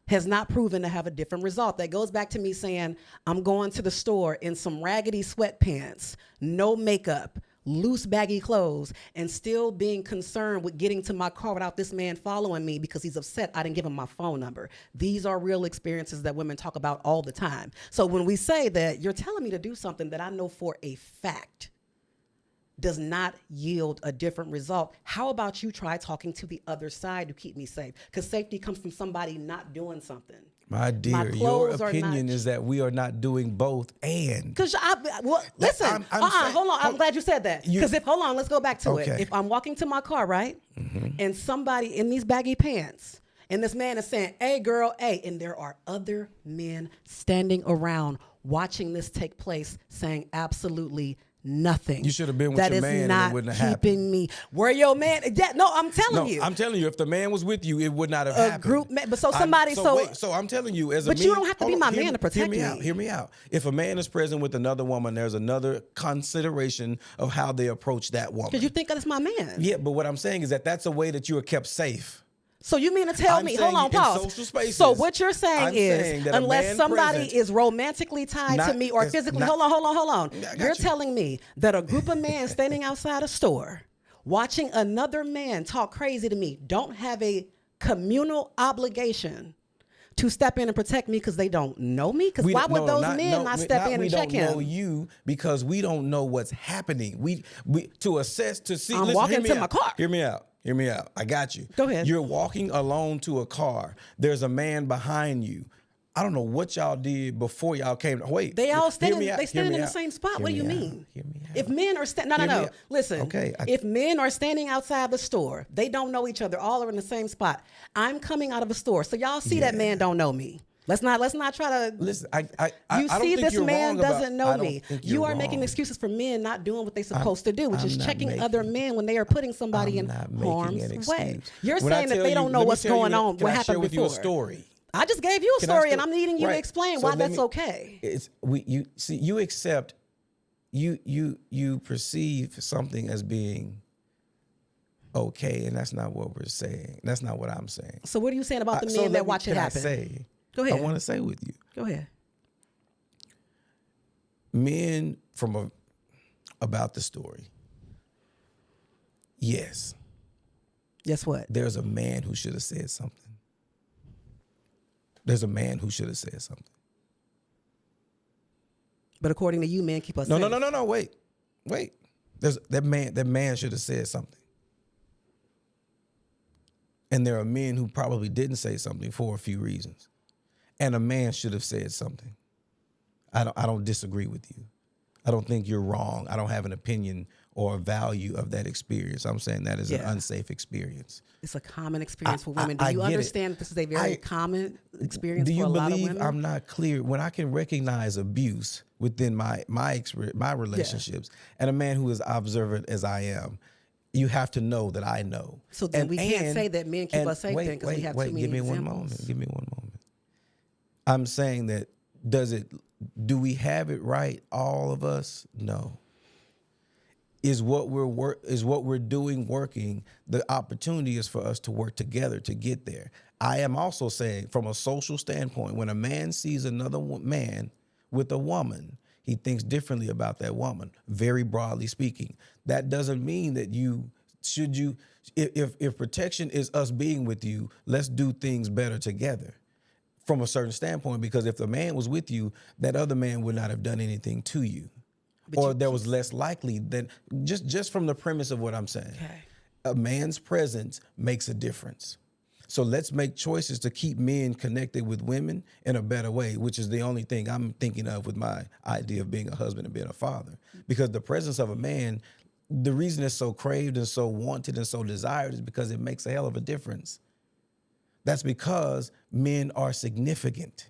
Speaker 2: has not proven to have a different result. That goes back to me saying, I'm going to the store in some raggedy sweatpants, no makeup, loose baggy clothes, and still being concerned with getting to my car without this man following me because he's upset I didn't give him my phone number. These are real experiences that women talk about all the time. So when we say that you're telling me to do something that I know for a fact does not yield a different result, how about you try talking to the other side to keep me safe? Because safety comes from somebody not doing something.
Speaker 1: My dear, your opinion is that we are not doing both and.
Speaker 2: Because listen, hold on. I'm glad you said that. Because hold on, let's go back to it. If I'm walking to my car, right, and somebody in these baggy pants, and this man is saying, hey, girl, hey, and there are other men standing around watching this take place saying absolutely nothing.
Speaker 1: You should have been with your man and it wouldn't have happened.
Speaker 2: That is not keeping me. Where your man? No, I'm telling you.
Speaker 1: I'm telling you, if the man was with you, it would not have happened.
Speaker 2: A group, but so somebody,
Speaker 1: so I'm telling you, as a man.
Speaker 2: But you don't have to be my man to protect me.
Speaker 1: Hear me out. If a man is present with another woman, there's another consideration of how they approach that woman.
Speaker 2: Because you think that's my man.
Speaker 1: Yeah, but what I'm saying is that that's a way that you are kept safe.
Speaker 2: So you mean to tell me, hold on, pause. So what you're saying is, unless somebody is romantically tied to me or physically, hold on. You're telling me that a group of men standing outside a store, watching another man talk crazy to me, don't have a communal obligation to step in and protect me because they don't know me? Because why would those men not step in and check him?
Speaker 1: We don't know you because we don't know what's happening. We to assess, to see.
Speaker 2: I'm walking to my car.
Speaker 1: Hear me out. Hear me out. I got you.
Speaker 2: Go ahead.
Speaker 1: You're walking alone to a car. There's a man behind you. I don't know what y'all did before y'all came. Wait.
Speaker 2: They all standing. They standing in the same spot. What do you mean?
Speaker 1: Hear me out.
Speaker 2: If men are standing, no. Listen.
Speaker 1: Okay.
Speaker 2: If men are standing outside the store, they don't know each other. All are in the same spot. I'm coming out of a store, so y'all see that man don't know me. Let's not try to
Speaker 1: listen.
Speaker 2: You see, this man doesn't know me. You are
Speaker 1: wrong.
Speaker 2: Making excuses for men not doing what they're supposed to do, which is checking other men when they are putting somebody in harm's way. You're saying that they don't know what's going on, what happened before.
Speaker 1: With you a story?
Speaker 2: I just gave you a story, and I'm needing you to explain why that's okay.
Speaker 1: You accept, you perceive something as being okay, and that's not what we're saying. That's not what I'm saying.
Speaker 2: So what are you saying about the men that watch it happen? Go ahead.
Speaker 1: I want to say with you.
Speaker 2: Go ahead.
Speaker 1: Men about the story. Yes.
Speaker 2: Guess what?
Speaker 1: There's a man who should have said something. There's a man who should have said something.
Speaker 2: But according to you, men keep us safe.
Speaker 1: No. Wait. That man should have said something. And there are men who probably didn't say something for a few reasons. And a man should have said something. I don't disagree with you. I don't think you're wrong. I don't have an opinion or a value of that experience. I'm saying that is an unsafe experience.
Speaker 2: It's a common experience for women. Do you understand that this is a very common experience for a lot of women? Do you believe
Speaker 1: I'm not clear? When I can recognize abuse within my relationships, and a man who is observant as I am, you have to know that I know.
Speaker 2: So then we can't say that men keep us safe then because we have too many
Speaker 1: Give me
Speaker 2: examples.
Speaker 1: Give me one moment. I'm saying that do we have it right, all of us? No. is what we're doing working. The opportunity is for us to work together to get there. I am also saying, from a social standpoint, when a man sees another man with a woman, he thinks differently about that woman, very broadly speaking. That doesn't mean that if protection is us being with you, let's do things better together from a certain standpoint, because if the man was with you, that other man would not have done anything to you. Or there was less likely than just from the premise of what I'm saying.
Speaker 2: Okay.
Speaker 1: A man's presence makes a difference. So let's make choices to keep men connected with women in a better way, which is the only thing I'm thinking of with my idea of being a husband and being a father. Because the presence of a man, the reason it's so craved and so wanted and so desired is because it makes a hell of a difference. That's because men are significant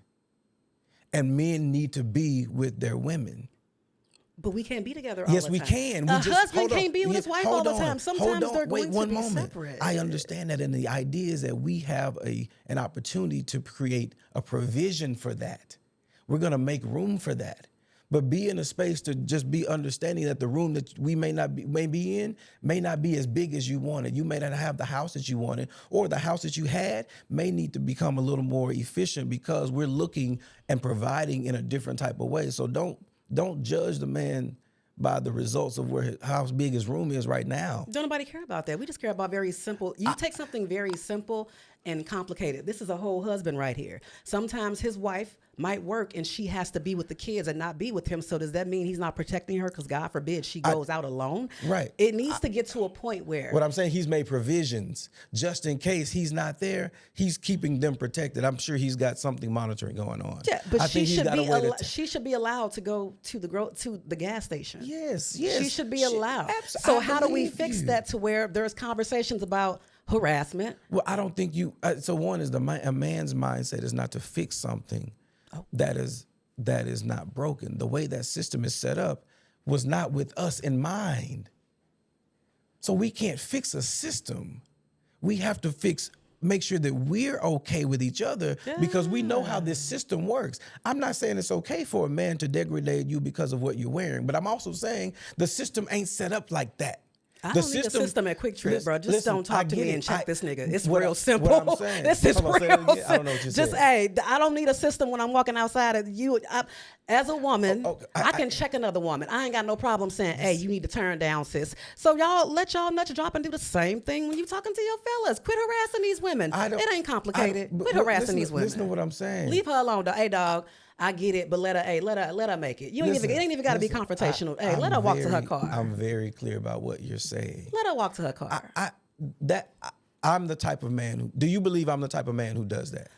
Speaker 1: and men need to be with their women.
Speaker 2: But we can't be together all the
Speaker 1: Yes,
Speaker 2: time.
Speaker 1: we can.
Speaker 2: A husband can't be with his wife all the time. Sometimes they're
Speaker 1: Wait
Speaker 2: going
Speaker 1: one
Speaker 2: to be
Speaker 1: moment.
Speaker 2: separate.
Speaker 1: I understand that, and the idea is that we have an opportunity to create a provision for that. We're going to make room for that. But be in a space to just be understanding that the room that we may be in may not be as big as you wanted. You may not have the house that you wanted, or the house that you had may need to become a little more efficient because we're looking and providing in a different type of way. So don't judge the man by the results of how big his room is right now.
Speaker 2: Don't nobody care about that. We just care about very simple. You take something very simple and complicated. This is a whole husband right here. Sometimes his wife might work and she has to be with the kids and not be with him. So does that mean he's not protecting her? Because God forbid she goes out alone.
Speaker 1: Right.
Speaker 2: It needs to get to a point where.
Speaker 1: What I'm saying, he's made provisions just in case he's not there. He's keeping them protected. I'm sure he's got something monitoring going on.
Speaker 2: Yeah, but she should be
Speaker 1: she
Speaker 2: should be allowed to go to the gas station.
Speaker 1: Yes.
Speaker 2: She should be allowed. So how do we fix that to where there's conversations about harassment?
Speaker 1: Well, I don't think you. So one is a man's mindset is not to fix something that is not broken. The way that system is set up was not with us in mind. So we can't fix a system. We have to make sure that we're okay with each other because we know how this system works. I'm not saying it's okay for a man to degrade you because of what you're wearing, but I'm also saying the system ain't set up like that.
Speaker 2: I don't need a system at Quick Trip, bro. Just don't talk to me and check this nigga. It's real simple.
Speaker 1: What I'm saying.
Speaker 2: This is real simple.
Speaker 1: I don't know what you're
Speaker 2: just,
Speaker 1: saying.
Speaker 2: I don't need a system when I'm walking outside of you. As a woman, I can check another woman. I ain't got no problem saying, hey, you need to turn down, sis. So y'all let y'all nuts drop and do the same thing when you talking to your fellas. Quit harassing these women. It ain't complicated. Quit harassing these women.
Speaker 1: Listen to what I'm saying.
Speaker 2: Leave her alone, though. Hey, dog. I get it, but let her make it. It ain't even got to be confrontational. Let her walk to her car.
Speaker 1: I'm very clear about what you're saying.
Speaker 2: Let her walk to her car.
Speaker 1: I'm the type of man who. Do you believe I'm the type of man who does that?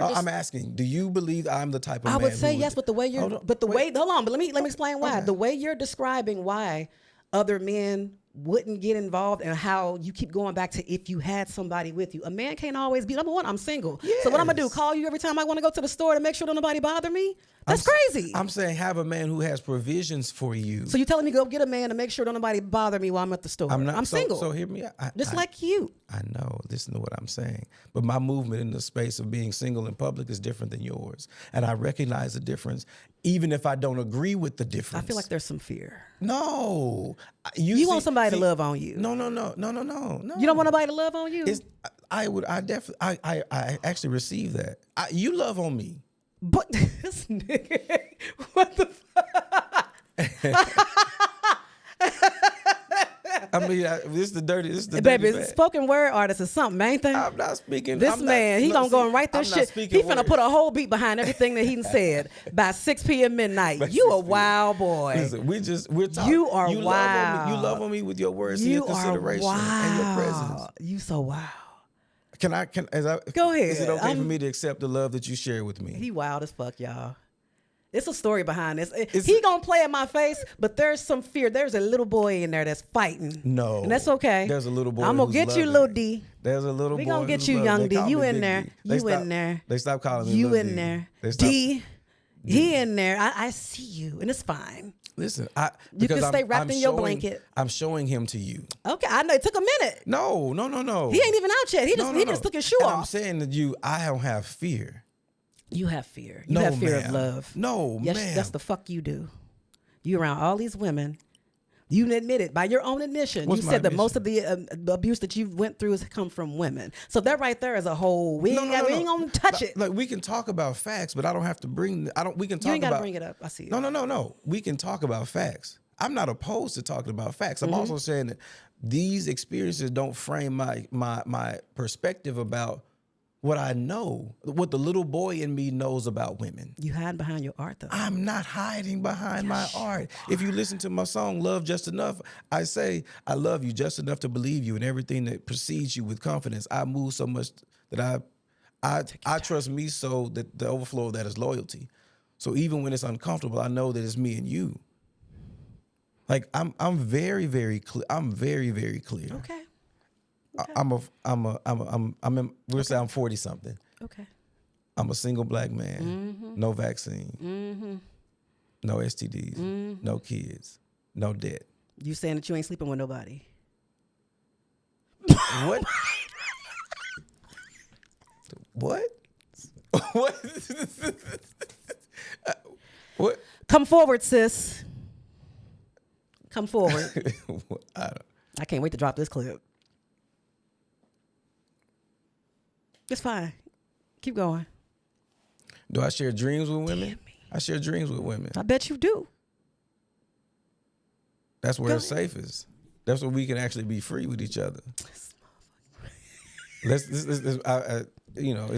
Speaker 1: I'm asking. Do you believe I'm the type of man?
Speaker 2: I would say yes, but the way you're. Hold on. But let me explain why. Okay. The way you're describing why other men wouldn't get involved and how you keep going back to if you had somebody with you. A man can't always be, number one, I'm single. Yes. So what I'm going to do, call you every time I want to go to the store to make sure that nobody bother me? That's crazy.
Speaker 1: I'm saying have a man who has provisions for you.
Speaker 2: So you're telling me go get a man to make sure that nobody bother me while I'm at the store. I'm single.
Speaker 1: So hear me out.
Speaker 2: Just like you.
Speaker 1: I know. Listen to what I'm saying. But my movement in the space of being single in public is different than yours. And I recognize the difference, even if I don't agree with the difference.
Speaker 2: I feel like there's some fear.
Speaker 1: No.
Speaker 2: You want somebody to love on you.
Speaker 1: No. You
Speaker 2: don't want nobody to love on you?
Speaker 1: I actually receive that. You love on me.
Speaker 2: But this nigga, what the fuck?
Speaker 1: I mean, this is the dirty.
Speaker 2: Baby,
Speaker 1: dirty
Speaker 2: spoken word artist is something, ain't they?
Speaker 1: I'm not speaking.
Speaker 2: He gonna go and write this shit. He finna put a whole beat behind everything that he said by 6 p.m. midnight. You a wild boy.
Speaker 1: Listen, we're talking.
Speaker 2: You are wild.
Speaker 1: You love on me with your words and your consideration and your presence.
Speaker 2: You so wild.
Speaker 1: Go ahead. Is it okay for me to accept the love that you share with me?
Speaker 2: He wild as fuck, y'all. It's a story behind this. He gonna play in my face, but there's some fear. There's a little boy in there that's fighting.
Speaker 1: No,
Speaker 2: and that's okay.
Speaker 1: There's a little boy.
Speaker 2: I'm gonna get you, little D.
Speaker 1: There's a little boy.
Speaker 2: We gonna get you, young D. You in there? You in there?
Speaker 1: They stop calling me.
Speaker 2: You in there? D. He in there. I see you, and it's fine.
Speaker 1: Listen,
Speaker 2: you can stay wrapped in your blanket.
Speaker 1: I'm showing him to you.
Speaker 2: Okay, I know it took a minute.
Speaker 1: No.
Speaker 2: He ain't even out yet. He just took his shoe off.
Speaker 1: I'm saying to you, I don't have fear.
Speaker 2: You have fear. You have fear of love.
Speaker 1: No,
Speaker 2: yes,
Speaker 1: ma'am.
Speaker 2: That's the fuck you do. You around all these women You admit it by your own admission.
Speaker 1: What's
Speaker 2: you
Speaker 1: my
Speaker 2: said that most
Speaker 1: admission?
Speaker 2: of the abuse that you went through has come from women. So that right there is a whole. We ain't gonna touch it.
Speaker 1: Like we can talk about facts, but I don't have to bring. We can talk.
Speaker 2: You ain't gotta
Speaker 1: about,
Speaker 2: bring it up. I see it.
Speaker 1: No. We can talk about facts. I'm not opposed to talking about facts. I'm also saying that these experiences don't frame my perspective about what I know, what the little boy in me knows about women.
Speaker 2: You hide behind your art, though.
Speaker 1: I'm not hiding behind my art. If you listen to my song, Love Just Enough, I say, I love you just enough to believe you and everything that precedes you with confidence. I move so much that I trust me so that the overflow of that is loyalty. So even when it's uncomfortable, I know that it's me and you. Like I'm very, very clear. I'm very, very clear.
Speaker 2: Okay.
Speaker 1: We'll say I'm 40 something.
Speaker 2: Okay.
Speaker 1: I'm a single black man, no vaccine, no STDs, no kids, no debt.
Speaker 2: You saying that you ain't sleeping with nobody?
Speaker 1: What? What? What? What?
Speaker 2: Come forward, sis. Come forward. I can't wait to drop this clip. It's fine. Keep going.
Speaker 1: Do I share dreams with women? I share dreams with women.
Speaker 2: I bet you do.
Speaker 1: That's where it's safest. That's where we can actually be free with each other. It's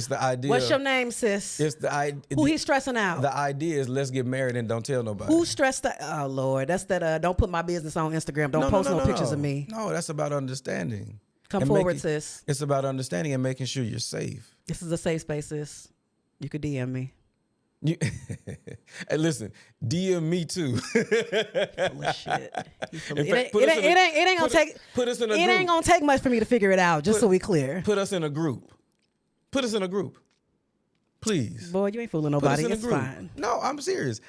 Speaker 1: the idea.
Speaker 2: What's your name, sis?
Speaker 1: It's the idea.
Speaker 2: Who he's stressing out?
Speaker 1: The idea is let's get married and don't tell nobody.
Speaker 2: Who stressed that? Oh, Lord. That's that don't put my business on Instagram. Don't post no pictures of me.
Speaker 1: No, that's about understanding.
Speaker 2: Come forward, sis.
Speaker 1: It's about understanding and making sure you're safe.
Speaker 2: This is a safe space, sis. You could DM me.
Speaker 1: Hey, listen, DM me too.
Speaker 2: Full of shit. It ain't gonna take.
Speaker 1: Put us in a
Speaker 2: It
Speaker 1: group.
Speaker 2: ain't gonna take much for me to figure it out. Just so we clear.
Speaker 1: Put us in a group. Put us in a group, please.
Speaker 2: Boy, you ain't fooling
Speaker 1: Put us
Speaker 2: nobody.
Speaker 1: in a
Speaker 2: It's
Speaker 1: group.
Speaker 2: fine.
Speaker 1: No, I'm serious.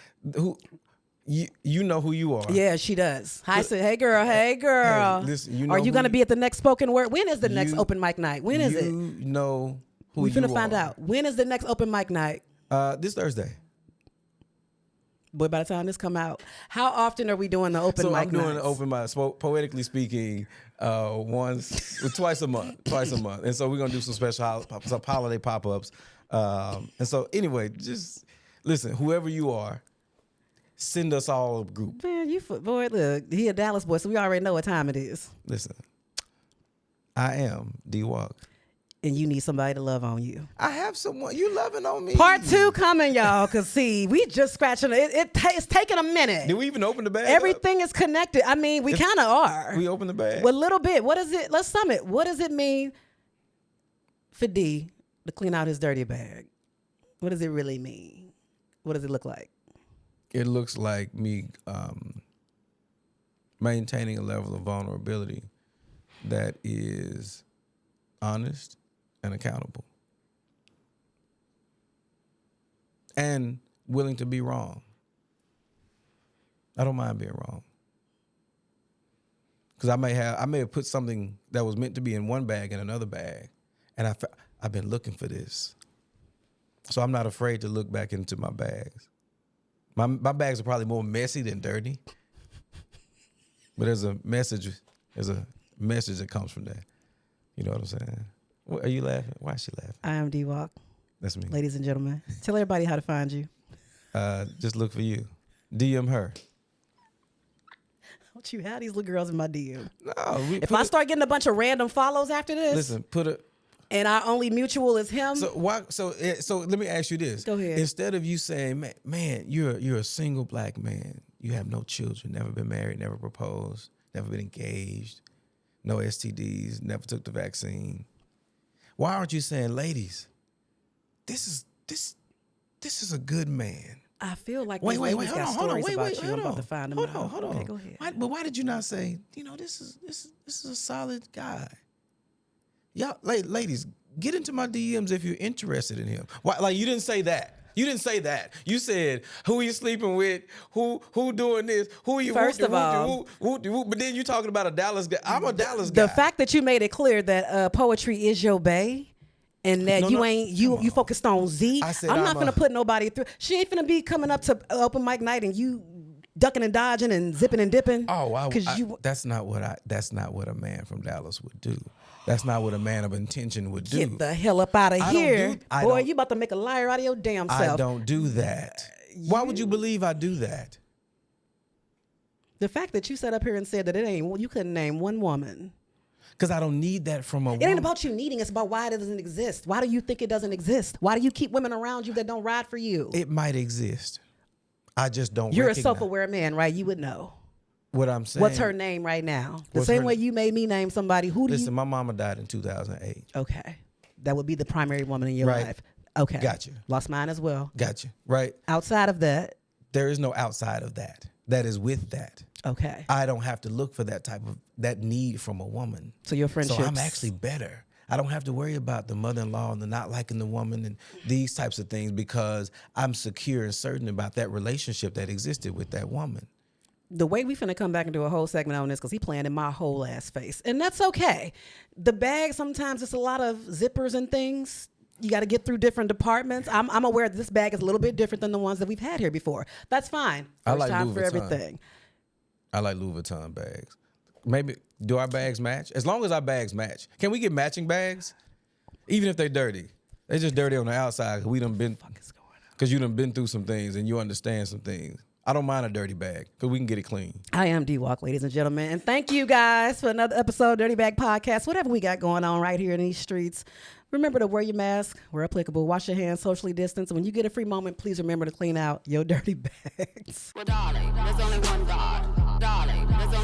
Speaker 1: You know who you are.
Speaker 2: Yeah, she does. Hi, sis. Hey, girl. Hey, girl.
Speaker 1: Hey, listen, you know
Speaker 2: Are you
Speaker 1: who
Speaker 2: gonna
Speaker 1: you-
Speaker 2: be at the next spoken word? When is the next open mic night? When is it?
Speaker 1: You know who
Speaker 2: We
Speaker 1: you
Speaker 2: finna find
Speaker 1: are.
Speaker 2: out. When is the next open mic night?
Speaker 1: This Thursday.
Speaker 2: Boy, by the time this come out, how often are we doing the open
Speaker 1: So
Speaker 2: mic
Speaker 1: I'm doing
Speaker 2: nights?
Speaker 1: an open mic, poetically speaking, twice a month. And so we're gonna do some special some holiday pop-ups. And so anyway, just listen, whoever you are, send us all a group.
Speaker 2: Man, boy, look, he a Dallas boy, so we already know what time it is.
Speaker 1: Listen, I am D-Walk.
Speaker 2: And you need somebody to love on you.
Speaker 1: I have someone, you loving on me.
Speaker 2: Part 2 coming, y'all, because see, we just scratching it. It's taking a minute.
Speaker 1: Did we even open the bag?
Speaker 2: Everything is connected. I mean, we kind of are.
Speaker 1: We open the bag.
Speaker 2: Well, a little bit. What is it? Let's sum it. What does it mean for D to clean out his dirty bag? What does it really mean? What does it look like?
Speaker 1: It looks like me maintaining a level of vulnerability that is honest and accountable and willing to be wrong. I don't mind being wrong, because I may have put something that was meant to be in one bag in another bag, and I've been looking for this, so I'm not afraid to look back into my bags. My bags are probably more messy than dirty, but there's a message that comes from that. You know what I'm saying? What, are you laughing? Why is she laughing?
Speaker 2: I am D-Walk.
Speaker 1: That's me.
Speaker 2: Ladies and gentlemen, tell everybody how to find you.
Speaker 1: Just look for you. DM her.
Speaker 2: Don't you have these little girls in my DM?
Speaker 1: No.
Speaker 2: If I start getting a bunch of random follows after this,
Speaker 1: Listen,
Speaker 2: and our only mutual is him.
Speaker 1: So why? So let me ask you this.
Speaker 2: Go ahead.
Speaker 1: Instead of you saying, man, you're a single black man. You have no children, never been married, never proposed, never been engaged, no STDs, never took the vaccine. Why aren't you saying, ladies, this is a good man?
Speaker 2: I feel like
Speaker 1: Wait,
Speaker 2: hold
Speaker 1: hold
Speaker 2: on,
Speaker 1: I'm
Speaker 2: about to find them.
Speaker 1: Hold on.
Speaker 2: Okay, go ahead.
Speaker 1: Why did you not say, this is a solid guy? Y'all, ladies, get into my DMs if you're interested in him. Why? Like, you didn't say that. You didn't say that. You said, who are you sleeping with? Who doing this? Who are you?
Speaker 2: First of all,
Speaker 1: but then you talking about a Dallas guy. I'm a Dallas guy.
Speaker 2: The fact that you made it clear that poetry is your bae, and that you focused on Z.
Speaker 1: I said
Speaker 2: I'm not
Speaker 1: I'm
Speaker 2: finna put nobody through. She ain't finna be coming up to open mic night and you ducking and dodging and zipping and dipping?
Speaker 1: Oh,
Speaker 2: you
Speaker 1: that's not what a man from Dallas would do. That's not what a man of intention would do.
Speaker 2: Get the hell up out of
Speaker 1: I
Speaker 2: here.
Speaker 1: don't do-
Speaker 2: Boy, you about to make a liar out of your damn self.
Speaker 1: I don't do that. Why would you believe I do that?
Speaker 2: The fact that you sat up here and said that you couldn't name one woman.
Speaker 1: Because I don't need that from a woman.
Speaker 2: It ain't about you needing, it's about why it doesn't exist. Why do you think it doesn't exist? Why do you keep women around you that don't ride for you?
Speaker 1: It might exist. I just don't
Speaker 2: You're
Speaker 1: recognize.
Speaker 2: a self-aware man, right? You would know.
Speaker 1: What I'm saying.
Speaker 2: What's her name right now? The
Speaker 1: What's
Speaker 2: same
Speaker 1: her-
Speaker 2: way you made me name somebody.
Speaker 1: Listen, my mama died in 2008.
Speaker 2: Okay. That would be the primary woman in your
Speaker 1: Right.
Speaker 2: life. Okay.
Speaker 1: Gotcha.
Speaker 2: Lost mine as well.
Speaker 1: Gotcha. Right?
Speaker 2: Outside of that,
Speaker 1: There is no outside of that. That is with that.
Speaker 2: okay.
Speaker 1: I don't have to look for that need from a woman.
Speaker 2: So your friendships.
Speaker 1: So I'm actually better. I don't have to worry about the mother-in-law and the not liking the woman and these types of things because I'm secure and certain about that relationship that existed with that woman.
Speaker 2: The way we finna come back and do a whole segment on this because he playing in my whole ass face. And that's okay. The bag, sometimes it's a lot of zippers and things. You got to get through different departments. I'm aware that this bag is a little bit different than the ones that we've had here before. That's fine.
Speaker 1: I
Speaker 2: First
Speaker 1: like
Speaker 2: time
Speaker 1: Louis
Speaker 2: for
Speaker 1: Vuitton.
Speaker 2: everything.
Speaker 1: I like Louis Vuitton bags. Maybe, do our bags match? As long as our bags match. Can we get matching bags? Even if they're dirty. They're just dirty on the outside because you done been through some things and you understand some things. I don't mind a dirty bag because we can get it clean.
Speaker 2: I am D-Walk, ladies and gentlemen. And thank you guys for another episode of Dirty Bag Podcast. Whatever we got going on right here in these streets. Remember to wear your mask where applicable. Wash your hands, socially distance. When you get a free moment, please remember to clean out your dirty bags.
Speaker 3: Well, darling, there's only one